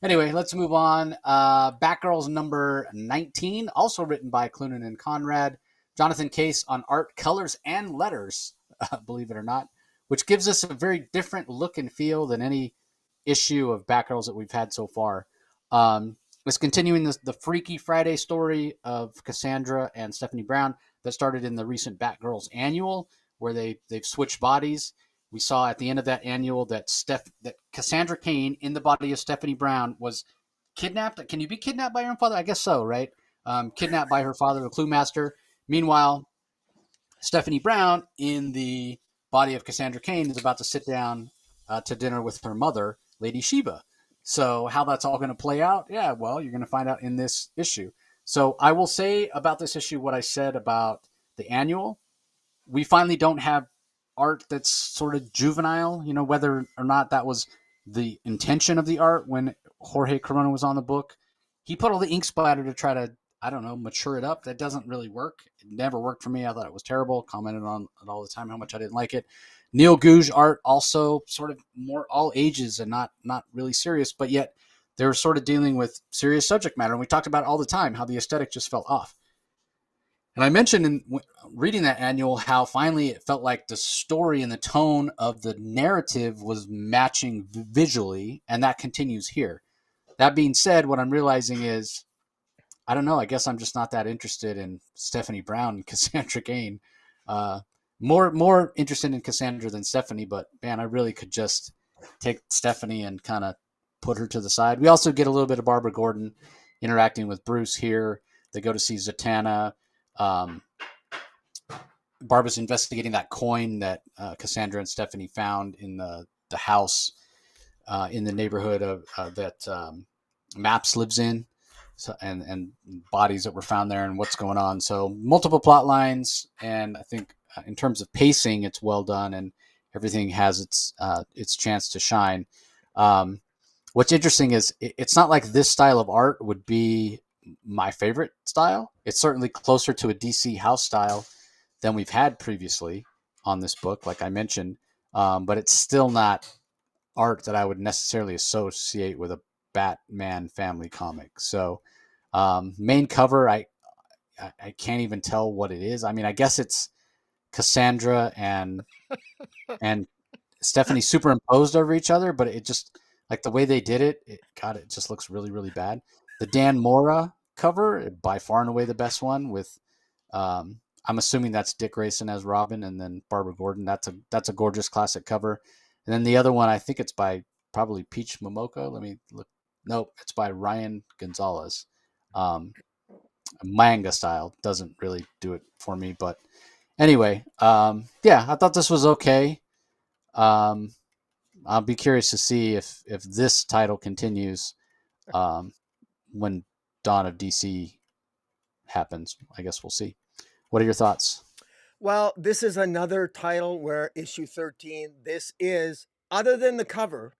anyway, let's move on. Batgirls number 19, also written by Cloonan and Conrad. Jonathan Case on art, colors, and letters, believe it or not, which gives us a very different look and feel than any issue of Batgirls that we've had so far. It's continuing the Freaky Friday story of Cassandra and Stephanie Brown that started in the recent Batgirls annual, where they've switched bodies. We saw at the end of that annual that Cassandra Cain in the body of Stephanie Brown was kidnapped. Can you be kidnapped by your own father? I guess so, right? Kidnapped by her father, the Clue Master. Meanwhile, Stephanie Brown in the body of Cassandra Cain is about to sit down to dinner with her mother, Lady Shiva. So how that's all going to play out? Yeah, well, you're going to find out in this issue. So I will say about this issue what I said about the annual. We finally don't have art that's sort of juvenile, whether or not that was the intention of the art when Jorge Corona was on the book. He put all the ink splatter to try to, I don't know, mature it up. That doesn't really work. It never worked for me. I thought it was terrible. Commented on it all the time how much I didn't like it. Neil Gouge art also sort of more all ages and not really serious, but yet they're sort of dealing with serious subject matter. And we talked about it all the time how the aesthetic just fell off. And I mentioned in reading that annual how finally it felt like the story and the tone of the narrative was matching visually, and that continues here. That being said, what I'm realizing is, I don't know, I guess I'm just not that interested in Stephanie Brown and Cassandra Cain. Uh, more interested in Cassandra than Stephanie, but man, I really could just take Stephanie and kind of put her to the side. We also get a little bit of Barbara Gordon interacting with Bruce here. They go to see Zatanna. Um, Barbara's investigating that coin that Cassandra and Stephanie found in the house in the neighborhood of that Maps lives in, so, and bodies that were found there and what's going on. So multiple plot lines, and I think in terms of pacing, it's well done, and everything has its chance to shine. What's interesting is it's not like this style of art would be my favorite style. It's certainly closer to a DC house style than we've had previously on this book, like I mentioned. But it's still not art that I would necessarily associate with a Batman family comic. So, main cover, I can't even tell what it is. I mean, I guess it's Cassandra and Stephanie superimposed over each other, but it just like the way they did it, it just looks really, really bad. The Dan Mora cover, by far and away the best one with I'm assuming that's Dick Grayson as Robin, and then Barbara Gordon. That's a gorgeous classic cover. And then the other one, I think it's by probably Peach Momoko. Let me look. Nope, it's by Ryan Gonzalez. Um, Manga style doesn't really do it for me, but Anyway, yeah, I thought this was okay. Um, I'll be curious to see if this title continues um, when Dawn of DC happens. I guess we'll see. What are your thoughts? Well, this is another title where issue 13, this is, other than the cover,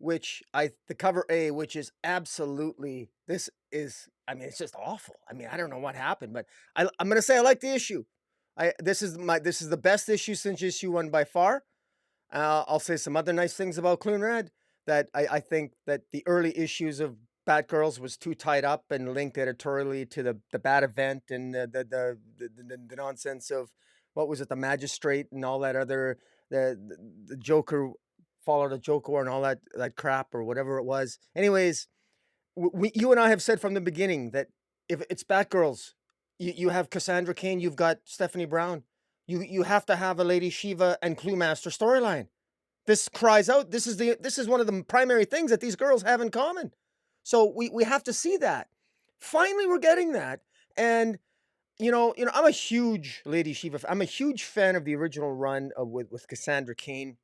the cover A, which is absolutely, this is, I mean, it's just awful. I mean, I don't know what happened, but I'm going to say I like the issue. This is the best issue since issue 1 by far. I'll say some other nice things about Cloonan, that I think that the early issues of Batgirls was too tied up and linked editorially to the Bat event and the nonsense of, what was it, the Magistrate and all that other, the Joker followed a Joker and all that crap or whatever it was. Anyways, you and I have said from the beginning that if it's Batgirls, you have Cassandra Cain, you've got Stephanie Brown. You have to have a Lady Shiva and Cluemaster storyline. This cries out. This is one of the primary things that these girls have in common. So we have to see that. Finally, we're getting that. And I'm a huge Lady Shiva. I'm a huge fan of the original run with Cassandra Cain,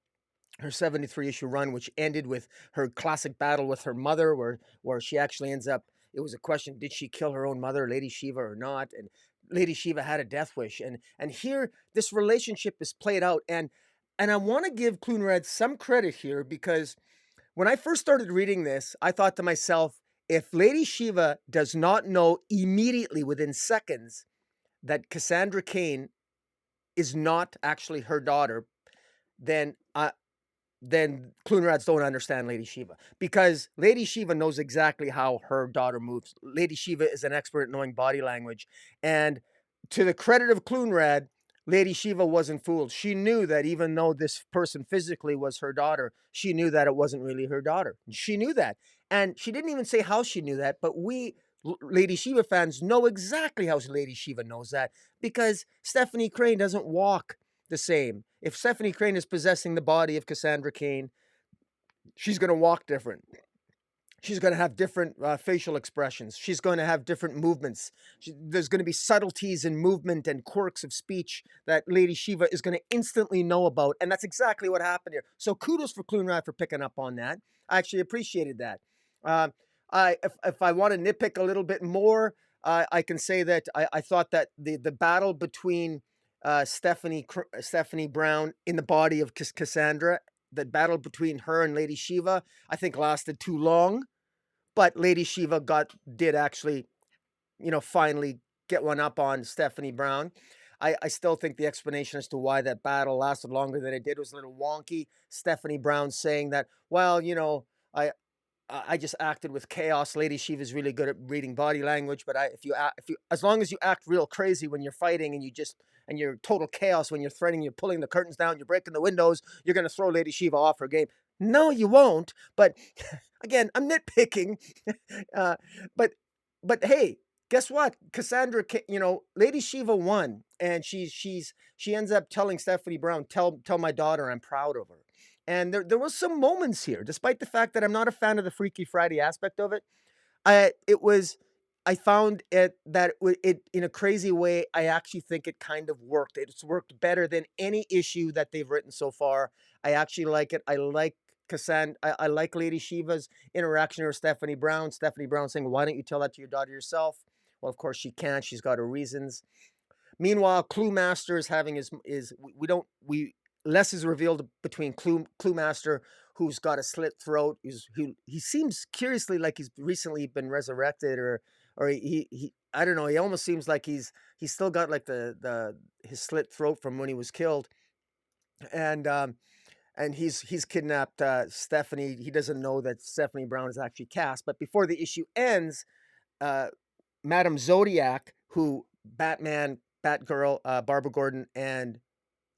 her 73 issue run, which ended with her classic battle with her mother, where she actually ends up. It was a question: did she kill her own mother, Lady Shiva, or not? And Lady Shiva had a death wish, and here this relationship is played out, and I want to give Cloonan some credit here, because when I first started reading this, I thought to myself, if Lady Shiva does not know immediately within seconds that Cassandra Cain is not actually her daughter, then Cloonan don't understand Lady Shiva, because Lady Shiva knows exactly how her daughter moves. Lady Shiva is an expert at knowing body language, and to the credit of Cloonan, Lady Shiva wasn't fooled. She knew that even though this person physically was her daughter, she knew that it wasn't really her daughter. She knew that, and she didn't even say how she knew that. But we Lady Shiva fans know exactly how Lady Shiva knows that, because Stephanie Crane doesn't walk the same. If Stephanie Crane is possessing the body of Cassandra Cain, she's going to walk different. She's going to have different facial expressions. She's going to have different movements. There's going to be subtleties in movement and quirks of speech that Lady Shiva is going to instantly know about. And that's exactly what happened here. So kudos for Cloonan for picking up on that. I actually appreciated that. Uh, if I want to nitpick a little bit more, I can say that I thought that the battle between Stephanie Brown in the body of Cassandra, the battle between her and Lady Shiva, I think lasted too long. But Lady Shiva did actually, finally get one up on Stephanie Brown. I still think the explanation as to why that battle lasted longer than it did was a little wonky. Stephanie Brown saying that, well, I just acted with chaos. Lady Shiva is really good at reading body language, but as long as you act real crazy when you're fighting, and you're total chaos when you're threatening, you're pulling the curtains down, you're breaking the windows, you're going to throw Lady Shiva off her game. No, you won't. But again, I'm nitpicking. uh, but hey, guess what? Cassandra, Lady Shiva won, and she ends up telling Stephanie Brown, tell my daughter I'm proud of her. And there was some moments here, despite the fact that I'm not a fan of the Freaky Friday aspect of it. I found it in a crazy way. I actually think it kind of worked. It's worked better than any issue that they've written so far. I actually like it. I like Cassandra. I like Lady Shiva's interaction with Stephanie Brown. Stephanie Brown saying, "Why don't you tell that to your daughter yourself?" Well, of course she can't. She's got her reasons. Meanwhile, Cluemaster is having we less is revealed between Cluemaster, who's got a slit throat. He seems curiously like he's recently been resurrected, or he I don't know. He almost seems like he's still got like his slit throat from when he was killed, and he's kidnapped Stephanie. He doesn't know that Stephanie Brown is actually Cass. But before the issue ends, Madame Zodiac, who Batman, Batgirl, Barbara Gordon, and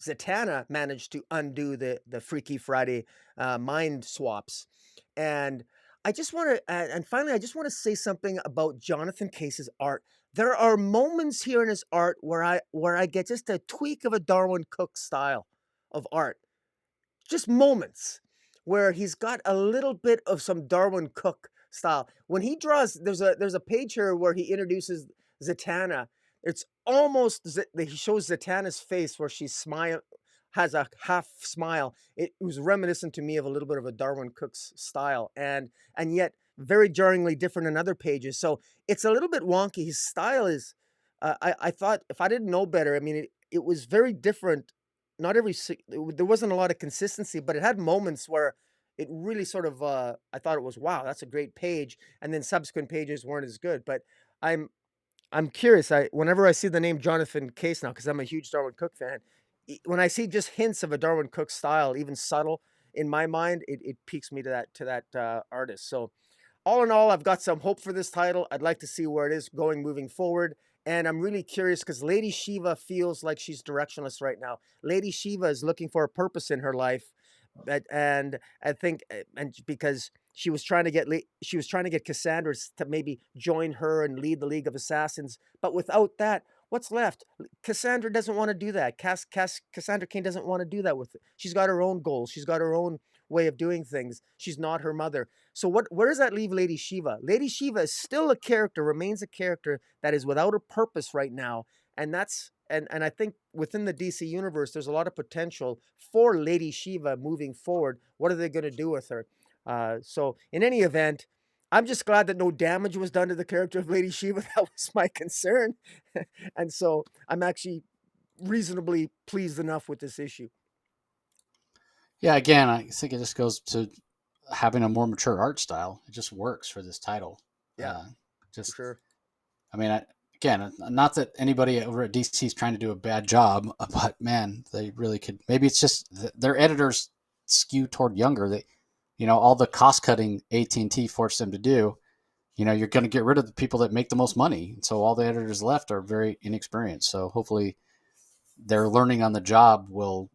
Zatanna managed to undo the Freaky Friday mind swaps. And I just want to, and finally, I just want to say something about Jonathan Case's art. There are moments here in his art where I get just a tweak of a Darwin Cook style of art. Just moments where he's got a little bit of some Darwin Cook style. When he draws, there's a page here where he introduces Zatanna, It's almost he shows Zatanna's face where she smile has a half smile. It was reminiscent to me of a little bit of a Darwin Cook's style, and yet very jarringly different in other pages. So it's a little bit wonky. His style is, I thought if I didn't know better, I mean, it was very different. Not every there wasn't a lot of consistency, but it had moments where it really sort of I thought it was, wow, that's a great page, and then subsequent pages weren't as good. But I'm I'm curious. Whenever I see the name Jonathan Case now, because I'm a huge Darwin Cook fan, when I see just hints of a Darwin Cook style, even subtle in my mind, it piques me to that artist. So all in all, I've got some hope for this title. I'd like to see where it is going moving forward. And I'm really curious because Lady Shiva feels like she's directionless right now. Lady Shiva is looking for a purpose in her life. And I think, and because she was trying to get Cassandra to maybe join her and lead the League of Assassins. But without that, what's left? Cassandra doesn't want to do that. Cassandra Cain doesn't want to do that with it. She's got her own goals. She's got her own way of doing things. She's not her mother. So where does that leave Lady Shiva? Lady Shiva is still a character, remains a character that is without a purpose right now. And that's and I think within the DC universe, there's a lot of potential for Lady Shiva moving forward. What are they going to do with her? So in any event, I'm just glad that no damage was done to the character of Lady Shiva. That was my concern. And so I'm actually reasonably pleased enough with this issue. Yeah, again, I think it just goes to having a more mature art style. It just works for this title. Yeah, for Just, sure. I mean, again, not that anybody over at DC is trying to do a bad job, but man, they really could. Maybe it's just their editors skew toward younger. They, all the cost cutting AT&T forced them to do. You're going to get rid of the people that make the most money. So all the editors left are very inexperienced. So hopefully their learning on the job will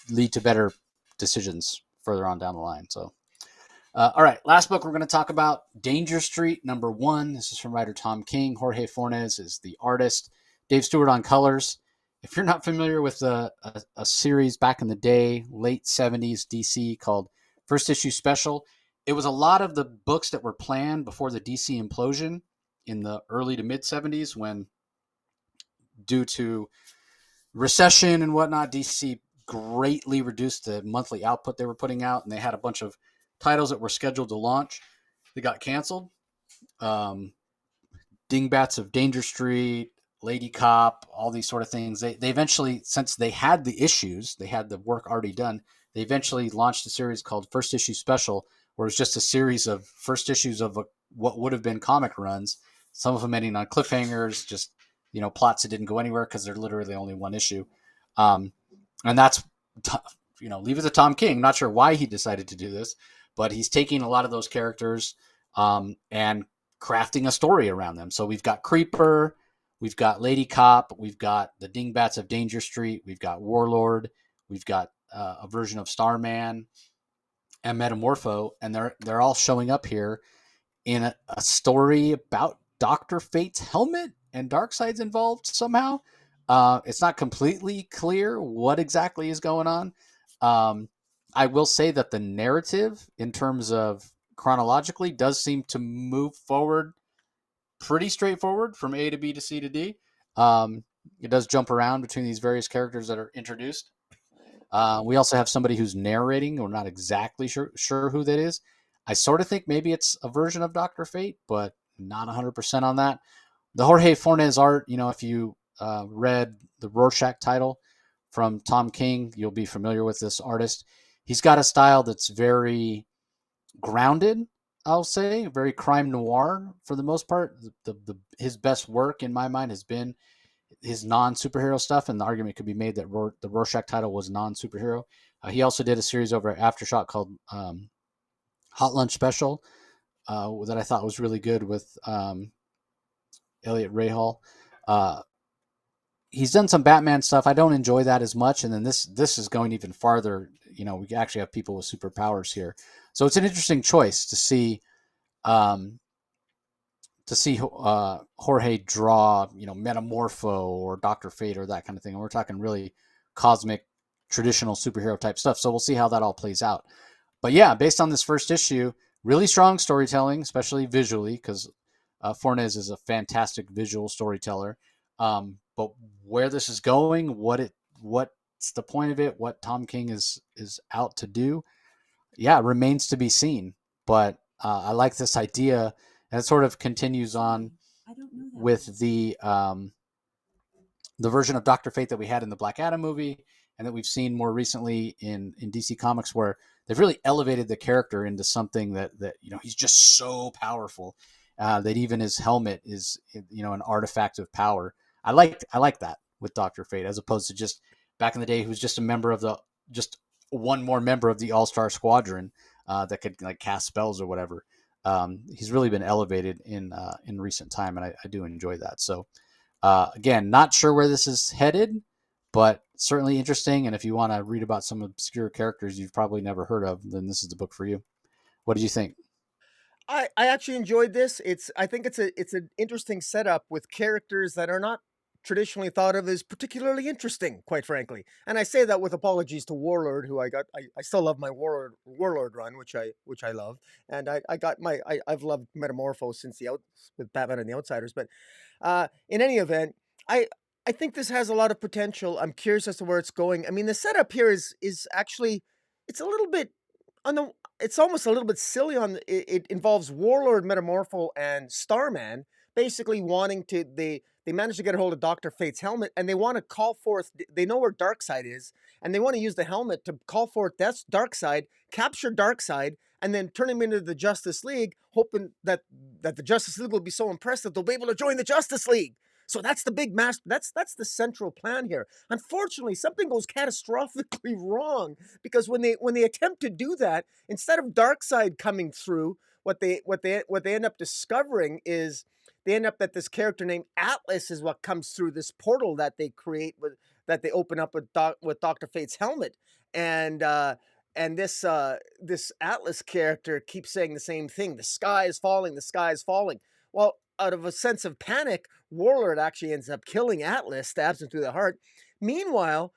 lead to better decisions further on down the line. So, all right, last book we're going to talk about, Danger Street #1. This is from writer Tom King. Jorge Fornes is the artist. Dave Stewart on colors. If you're not familiar with a series back in the day, late 70s DC, called First Issue Special, it was a lot of the books that were planned before the DC implosion in the early to mid 70s, when, due to recession and whatnot, DC greatly reduced the monthly output they were putting out, and they had a bunch of titles that were scheduled to launch. They got canceled. Um, Dingbats of Danger Street, Lady Cop, all these sort of things. They eventually, since they had the issues, they had the work already done, they eventually launched a series called First Issue Special, where it was just a series of first issues of what would have been comic runs, some of them ending on cliffhangers, just, plots that didn't go anywhere because they're literally only one issue. And that's, leave it to Tom King. Not sure why he decided to do this, but he's taking a lot of those characters and crafting a story around them. So we've got Creeper, we've got Lady Cop, we've got the Dingbats of Danger Street, we've got Warlord, we've got a version of Starman and Metamorpho, and they're all showing up here in a story about Dr. Fate's helmet, and Darkseid's involved somehow. It's not completely clear what exactly is going on. I will say that the narrative, in terms of chronologically, does seem to move forward pretty straightforward from A to B to C to D. It does jump around between these various characters that are introduced. We also have somebody who's narrating. We're not exactly sure who that is. I sort of think maybe it's a version of Dr. Fate, but not 100% on that. The Jorge Fornes art, if you read the Rorschach title from Tom King, you'll be familiar with this artist. He's got a style that's very grounded, I'll say, very crime noir for the most part. His best work, in my mind, has been his non-superhero stuff, and the argument could be made that the Rorschach title was non-superhero. He also did a series over at Aftershock called Hot Lunch Special that I thought was really good with Elliot Rahal. He's done some Batman stuff. I don't enjoy that as much, and then this is going even farther. We actually have people with superpowers here, so it's an interesting choice to see. Jorge draw, Metamorpho or Dr. Fate or that kind of thing. And we're talking really cosmic, traditional superhero type stuff. So we'll see how that all plays out. But yeah, based on this first issue, really strong storytelling, especially visually, because Fornes is a fantastic visual storyteller. But where this is going, what's the point of it, what Tom King is out to do, yeah, remains to be seen. But I like this idea, and it sort of continues on with the version of Doctor Fate that we had in the Black Adam movie, and that we've seen more recently in DC Comics, where they've really elevated the character into something that he's just so powerful that even his helmet is an artifact of power. I like that with Doctor Fate, as opposed to just back in the day, who's just a member of the just one more member of the All Star Squadron that could like cast spells or whatever. He's really been elevated in recent time, and I do enjoy that. So again, not sure where this is headed, but certainly interesting. And if you want to read about some obscure characters you've probably never heard of, then this is the book for you. What did you think? I actually enjoyed this. I think it's an interesting setup with characters that are not traditionally thought of as particularly interesting, quite frankly. And I say that with apologies to Warlord, who I still love my Warlord run, which I love. And I've loved Metamorpho since with Batman and the Outsiders. But in any event, I I think this has a lot of potential. I'm curious as to where it's going. I mean, the setup here is actually it's a little bit on the it's almost a little bit silly it involves Warlord, Metamorpho, and Starman basically wanting to they manage to get a hold of Dr. Fate's helmet, and they want to call forth they know where Darkseid is, and they want to use the helmet to call forth that's Darkseid, capture Darkseid, and then turn him into the Justice League, hoping that the Justice League will be so impressed that they'll be able to join the Justice League. So that's the big master. That's the central plan here. Unfortunately, something goes catastrophically wrong because when they attempt to do that, instead of Darkseid coming through, what they end up discovering is they end up that this character named Atlas is what comes through this portal that they create that they open up with Doctor Fate's helmet, and this Atlas character keeps saying the same thing: the sky is falling, the sky is falling. Well, out of a sense of panic, Warlord actually ends up killing Atlas, stabs him through the heart. Meanwhile,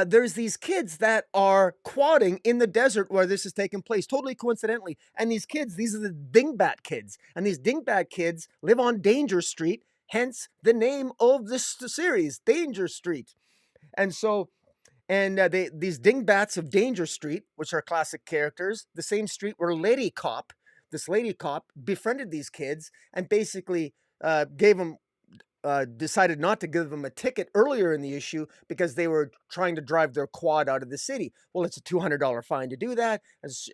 there's these kids that are quadding in the desert where this is taking place, totally coincidentally. And these kids, these are the Dingbat kids. And these Dingbat kids live on Danger Street, hence the name of this series, Danger Street. And so, these dingbats of Danger Street, which are classic characters, the same street where this lady cop, befriended these kids and basically gave them decided not to give them a ticket earlier in the issue because they were trying to drive their quad out of the city. Well, it's a $200 fine to do that,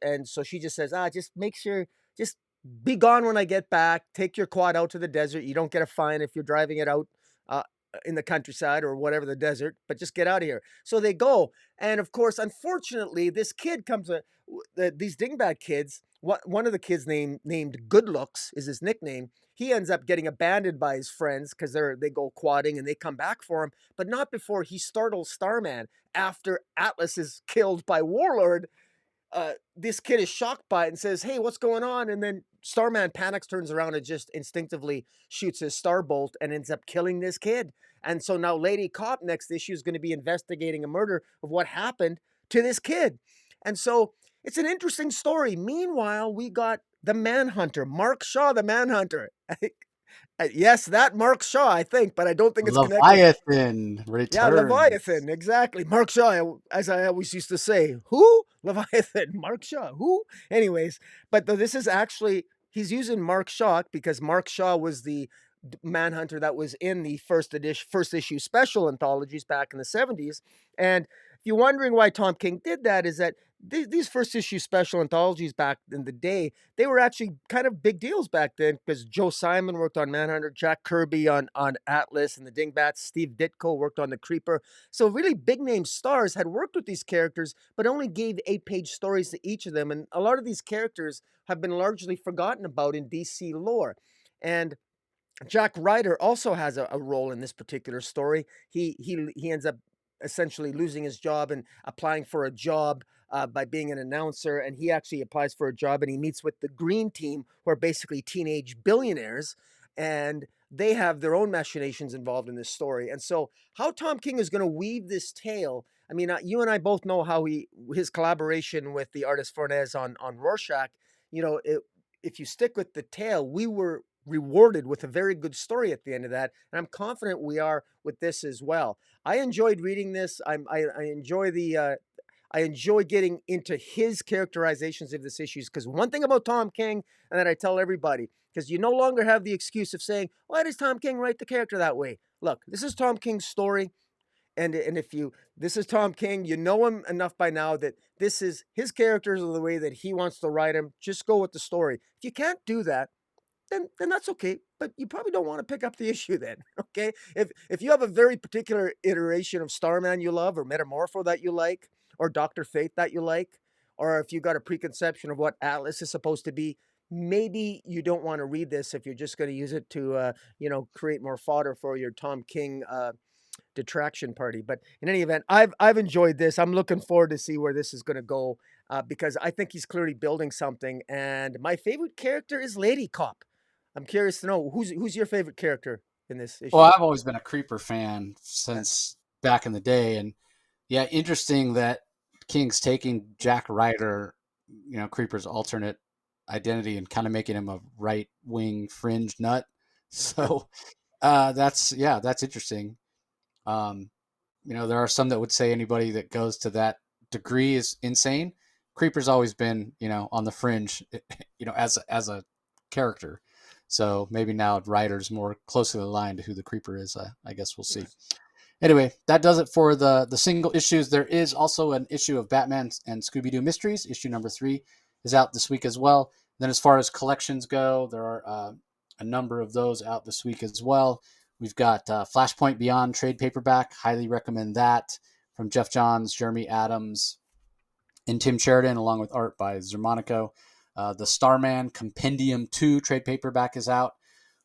and so she just says, just make sure, just be gone when I get back. Take your quad out to the desert. You don't get a fine if you're driving it out uh, in the countryside or whatever the desert, but just get out of here. So they go, and of course, unfortunately, this kid comes. These dingbat kids. One of the kids named Good Looks is his nickname. He ends up getting abandoned by his friends because they go quadding and they come back for him, but not before he startles Starman after Atlas is killed by Warlord. This kid is shocked by it and says, "Hey, what's going on?" And then Starman panics, turns around, and just instinctively shoots his starbolt and ends up killing this kid. And so now Lady Cop next issue is going to be investigating a murder of what happened to this kid. And so it's an interesting story. Meanwhile, we got the Manhunter, Mark Shaw, the Manhunter. Yes, that Mark Shaw, I think, but I don't think it's connected. Leviathan Yeah, returns. Leviathan, exactly. Mark Shaw, as I always used to say, who? Leviathan, Mark Shaw, who? Anyways, but this is actually, he's using Mark Shaw because Mark Shaw was the Manhunter that was in the first issue special anthologies back in the 70s. And if you're wondering why Tom King did that, is that these first issue special anthologies back in the day, they were actually kind of big deals back then because Joe Simon worked on Manhunter, Jack Kirby on Atlas and the Dingbats, Steve Ditko worked on the Creeper. So really big name stars had worked with these characters, but only gave 8-page stories to each of them. And a lot of these characters have been largely forgotten about in DC lore. And Jack Ryder also has a role in this particular story. He ends up essentially losing his job and applying for a job by being an announcer. And he actually applies for a job and he meets with the Green Team, who are basically teenage billionaires. And they have their own machinations involved in this story. And so, how Tom King is going to weave this tale. I mean, you and I both know how his collaboration with the artist Fornes on Rorschach. You know, if you stick with the tale, we were rewarded with a very good story at the end of that, and I'm confident we are with this as well. I enjoyed reading this. I enjoy I enjoy getting into his characterizations of this issues, because one thing about Tom King, and that I tell everybody, because you no longer have the excuse of saying, why does Tom King write the character that way? Look, this is Tom King's story. And if you this is Tom King, you know him enough by now that this is his characters are the way that he wants to write them. Just go with the story. If you can't do that, then that's okay. But you probably don't want to pick up the issue then. Okay. If you have a very particular iteration of Starman you love, or Metamorpho that you like, or Doctor Fate that you like, or if you got a preconception of what Atlas is supposed to be, maybe you don't want to read this if you're just going to use it to create more fodder for your Tom King detraction party. But in any event, I've enjoyed this. I'm looking forward to see where this is going to go, because I think he's clearly building something. And my favorite character is Lady Cop. I'm curious to know who's your favorite character in this Well, issue. I've always been a Creeper fan since back in the day, and yeah, interesting that King's taking Jack Ryder, Creeper's alternate identity, and kind of making him a right wing fringe nut. So that's interesting. Um, there are some that would say anybody that goes to that degree is insane. Creeper's always been, on the fringe, as a character. So maybe now Ryder's more closely aligned to who the Creeper is. I guess we'll see. Anyway, that does it for the single issues. There is also an issue of Batman and Scooby-Doo Mysteries. Issue number 3 is out this week as well. Then as far as collections go, there are a number of those out this week as well. We've got Flashpoint Beyond trade paperback. Highly recommend that, from Jeff Johns, Jeremy Adams, and Tim Sheridan, along with art by Zermanico. The Starman Compendium 2 trade paperback is out.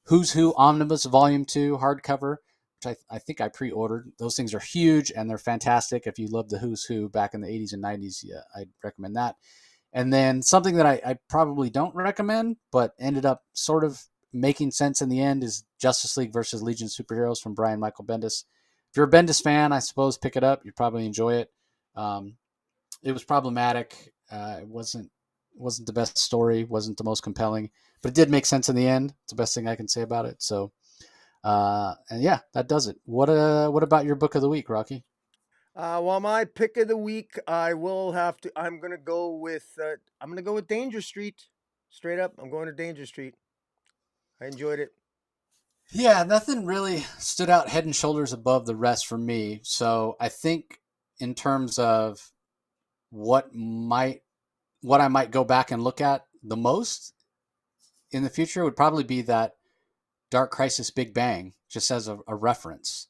Who's Who Omnibus Volume 2 hardcover, which I think I pre-ordered. Those things are huge, and they're fantastic. If you loved the Who's Who back in the 80s and 90s, yeah, I'd recommend that. And then something that I probably don't recommend, but ended up sort of making sense in the end, is Justice League versus Legion of Superheroes from Brian Michael Bendis. If you're a Bendis fan, I suppose pick it up. You'd probably enjoy it. It was problematic. It wasn't the best story, wasn't the most compelling, but it did make sense in the end. It's the best thing I can say about it. So, and yeah, that does it. What about your book of the week, Rocky? Well, my pick of the week, I will have to. I'm gonna go with. I'm gonna go with Danger Street. Straight up, I'm going to Danger Street. I enjoyed it. Yeah, nothing really stood out head and shoulders above the rest for me. So I think in terms of what I might go back and look at the most in the future would probably be that Dark Crisis Big Bang, just as a reference.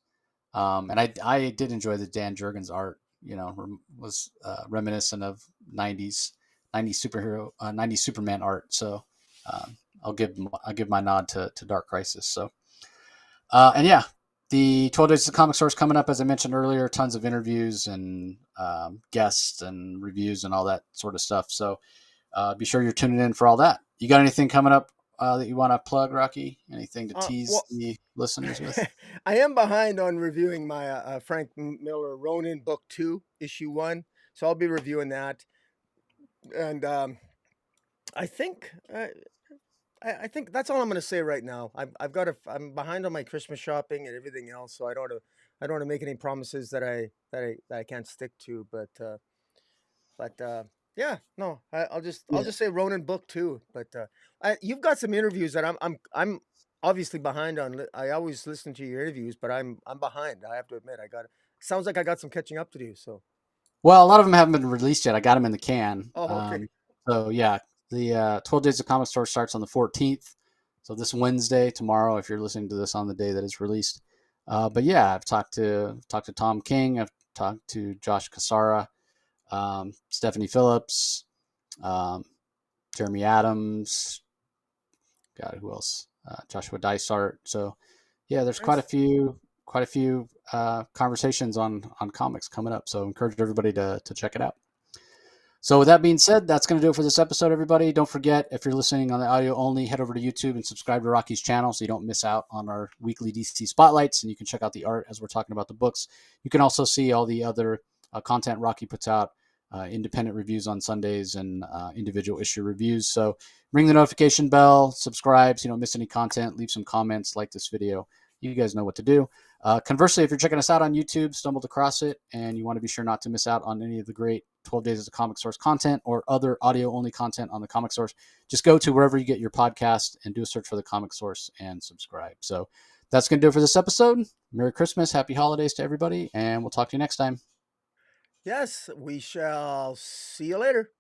And I did enjoy the Dan Jurgens art. Was reminiscent of '90s superhero, '90s Superman art. So I'll give my nod to Dark Crisis. So and yeah, the 12 Days of the Comic Source coming up, as I mentioned earlier. Tons of interviews and guests and reviews and all that sort of stuff. So be sure you're tuning in for all that. You got anything coming up that you want to plug, Rocky? Anything to tease Well, the listeners with? I am behind on reviewing my Frank Miller Ronin book 2, issue 1. So I'll be reviewing that, and I think I think that's all I'm going to say right now. I'm behind on my Christmas shopping and everything else, so I don't want to make any promises that I can't stick to. But yeah, no, I'll Yeah. just say Ronin book 2. But you've got some interviews that I'm obviously behind on. I always listen to your interviews, but I'm behind. I have to admit, sounds like I got some catching up to do. So Well, a lot of them haven't been released yet. I got them in the can. oh, okay. So yeah, the 12 Days of Comic Store starts on the 14th. So this Wednesday, tomorrow, if you're listening to this on the day that it's released. But yeah, I've talked to Tom King. I've talked to Josh Cassara, Stephanie Phillips, um, Jeremy Adams. God, who else? Joshua Dysart. So yeah, there's Nice. quite a few conversations on comics coming up. So I encourage everybody to check it out. So with that being said, that's going to do it for this episode, everybody. Don't forget, if you're listening on the audio only, head over to YouTube and subscribe to Rocky's channel so you don't miss out on our weekly DC spotlights, and you can check out the art as we're talking about the books. You can also see all the other content Rocky puts out independent reviews on Sundays and individual issue reviews. So ring the notification bell, subscribe so you don't miss any content, leave some comments, like this video. You guys know what to do. Conversely, if you're checking us out on YouTube, stumbled across it, and you want to be sure not to miss out on any of the great 12 Days as a Comic Source content or other audio-only content on the Comic Source, just go to wherever you get your podcast and do a search for the Comic Source and subscribe. So that's going to do it for this episode. Merry Christmas, Happy Holidays to everybody, and we'll talk to you next time. Yes, we shall see you later.